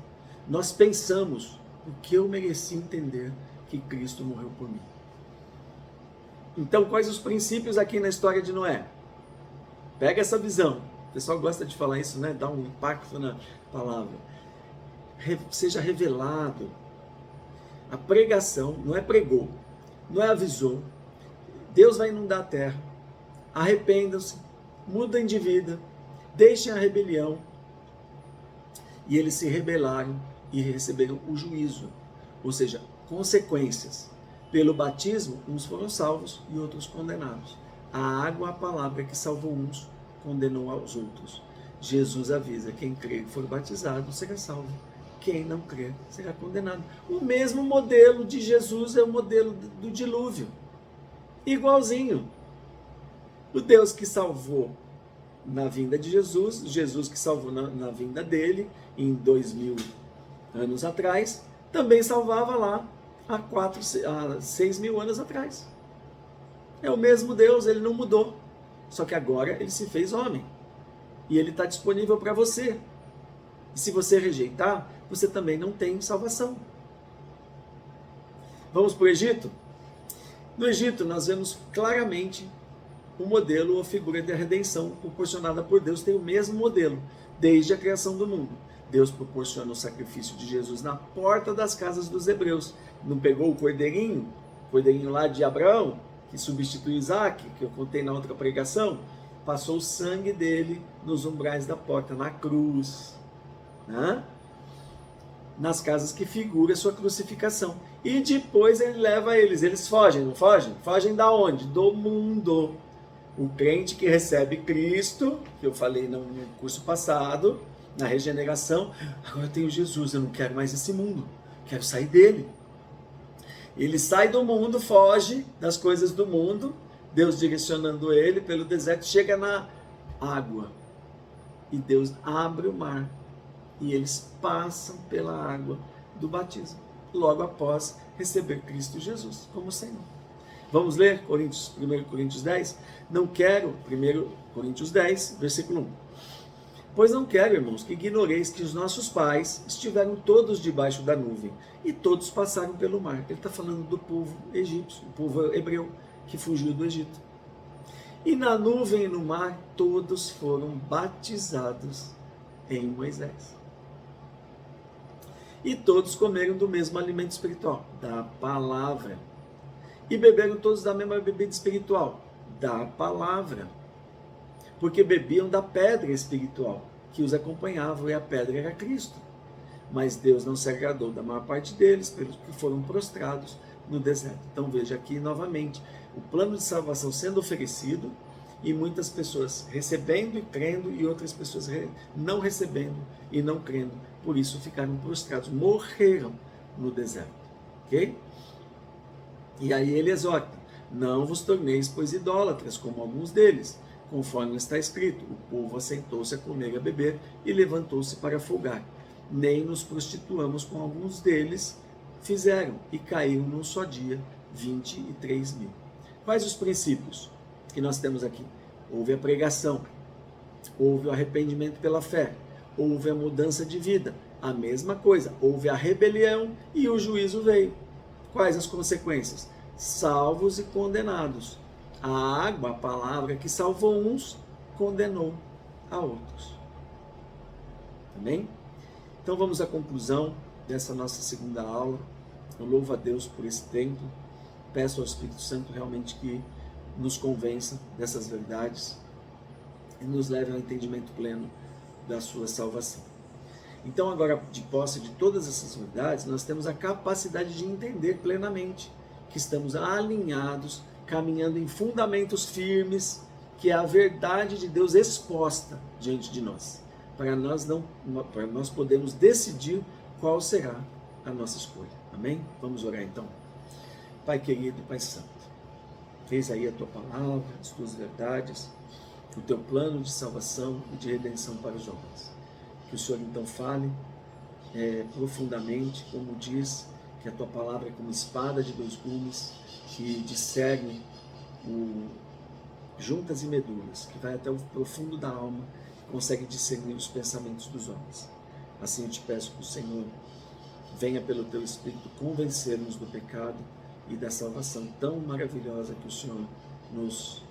Nós pensamos o que eu mereci entender que Cristo morreu por mim. Então, quais os princípios aqui na história de Noé? Pega essa visão. O pessoal gosta de falar isso, né? Dá um impacto na palavra. Seja revelado. A pregação, Noé pregou, Noé avisou. Deus vai inundar a terra. Arrependam-se, mudem de vida, deixem a rebelião. E eles se rebelaram e receberam o juízo, ou seja, consequências. Pelo batismo, uns foram salvos e outros condenados. A água, a palavra que salvou uns, condenou aos outros. Jesus avisa: quem crer e for batizado será salvo. Quem não crer será condenado. O mesmo modelo de Jesus é o modelo do dilúvio. Igualzinho. O Deus que salvou na vinda de Jesus, Jesus que salvou na vinda dele, em 2000 anos atrás, também salvava lá há 6 mil anos atrás. É o mesmo Deus, ele não mudou. Só que agora ele se fez homem. E ele está disponível para você. E se você rejeitar, você também não tem salvação. Vamos para o Egito? No Egito nós vemos claramente o modelo ou figura de redenção proporcionada por Deus. Tem o mesmo modelo desde a criação do mundo. Deus proporciona o sacrifício de Jesus na porta das casas dos hebreus. Não pegou o cordeirinho lá de Abraão, que substitui Isaac, que eu contei na outra pregação? Passou o sangue dele nos umbrais da porta, na cruz, né? Nas casas que figura a sua crucificação. E depois ele leva eles fogem, não fogem? Fogem da onde? Do mundo. O crente que recebe Cristo, que eu falei no curso passado, na regeneração, agora eu tenho Jesus, eu não quero mais esse mundo, quero sair dele. Ele sai do mundo, foge das coisas do mundo, Deus direcionando ele pelo deserto, chega na água, e Deus abre o mar, e eles passam pela água do batismo, logo após receber Cristo Jesus como Senhor. Vamos ler 1 Coríntios 10? Não quero, 1 Coríntios 10, versículo 1. Pois não quero, irmãos, que ignoreis que os nossos pais estiveram todos debaixo da nuvem e todos passaram pelo mar. Ele está falando do povo egípcio, o povo hebreu que fugiu do Egito. E na nuvem e no mar todos foram batizados em Moisés. E todos comeram do mesmo alimento espiritual, da palavra. E beberam todos da mesma bebida espiritual, da palavra. Porque bebiam da pedra espiritual que os acompanhava, e a pedra era Cristo. Mas Deus não se agradou da maior parte deles, pelos que foram prostrados no deserto. Então veja aqui novamente, o plano de salvação sendo oferecido, e muitas pessoas recebendo e crendo, e outras pessoas não recebendo e não crendo. Por isso ficaram prostrados, morreram no deserto. Ok? E aí ele exorta: não vos torneis, pois, idólatras, como alguns deles, conforme está escrito: o povo assentou-se a comer e a beber, e levantou-se para folgar. Nem nos prostituamos, com alguns deles fizeram, e caíram num só dia 23 mil. Quais os princípios que nós temos aqui? Houve a pregação, houve o arrependimento pela fé, houve a mudança de vida. A mesma coisa, houve a rebelião e o juízo veio. Quais as consequências? Salvos e condenados. A água, a palavra que salvou uns, condenou a outros. Amém? Então vamos à conclusão dessa nossa segunda aula. Eu louvo a Deus por esse tempo. Peço ao Espírito Santo realmente que nos convença dessas verdades e nos leve ao entendimento pleno da sua salvação. Então agora, de posse de todas essas verdades, nós temos a capacidade de entender plenamente que estamos alinhados, caminhando em fundamentos firmes, que é a verdade de Deus exposta diante de nós, para nós podermos decidir qual será a nossa escolha. Amém? Vamos orar então. Pai querido, Pai santo, eis aí a tua palavra, as tuas verdades, o teu plano de salvação e de redenção para os homens. Que o Senhor então fale profundamente, como diz, que a tua palavra é como espada de dois gumes, que discerne juntas e medulas, que vai até o profundo da alma, consegue discernir os pensamentos dos homens. Assim eu te peço que o Senhor venha pelo teu Espírito convencer-nos do pecado e da salvação tão maravilhosa que o Senhor nos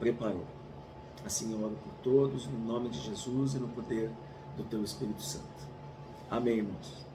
preparou. Assim eu oro por todos, no nome de Jesus e no poder do teu Espírito Santo. Amém, irmãos.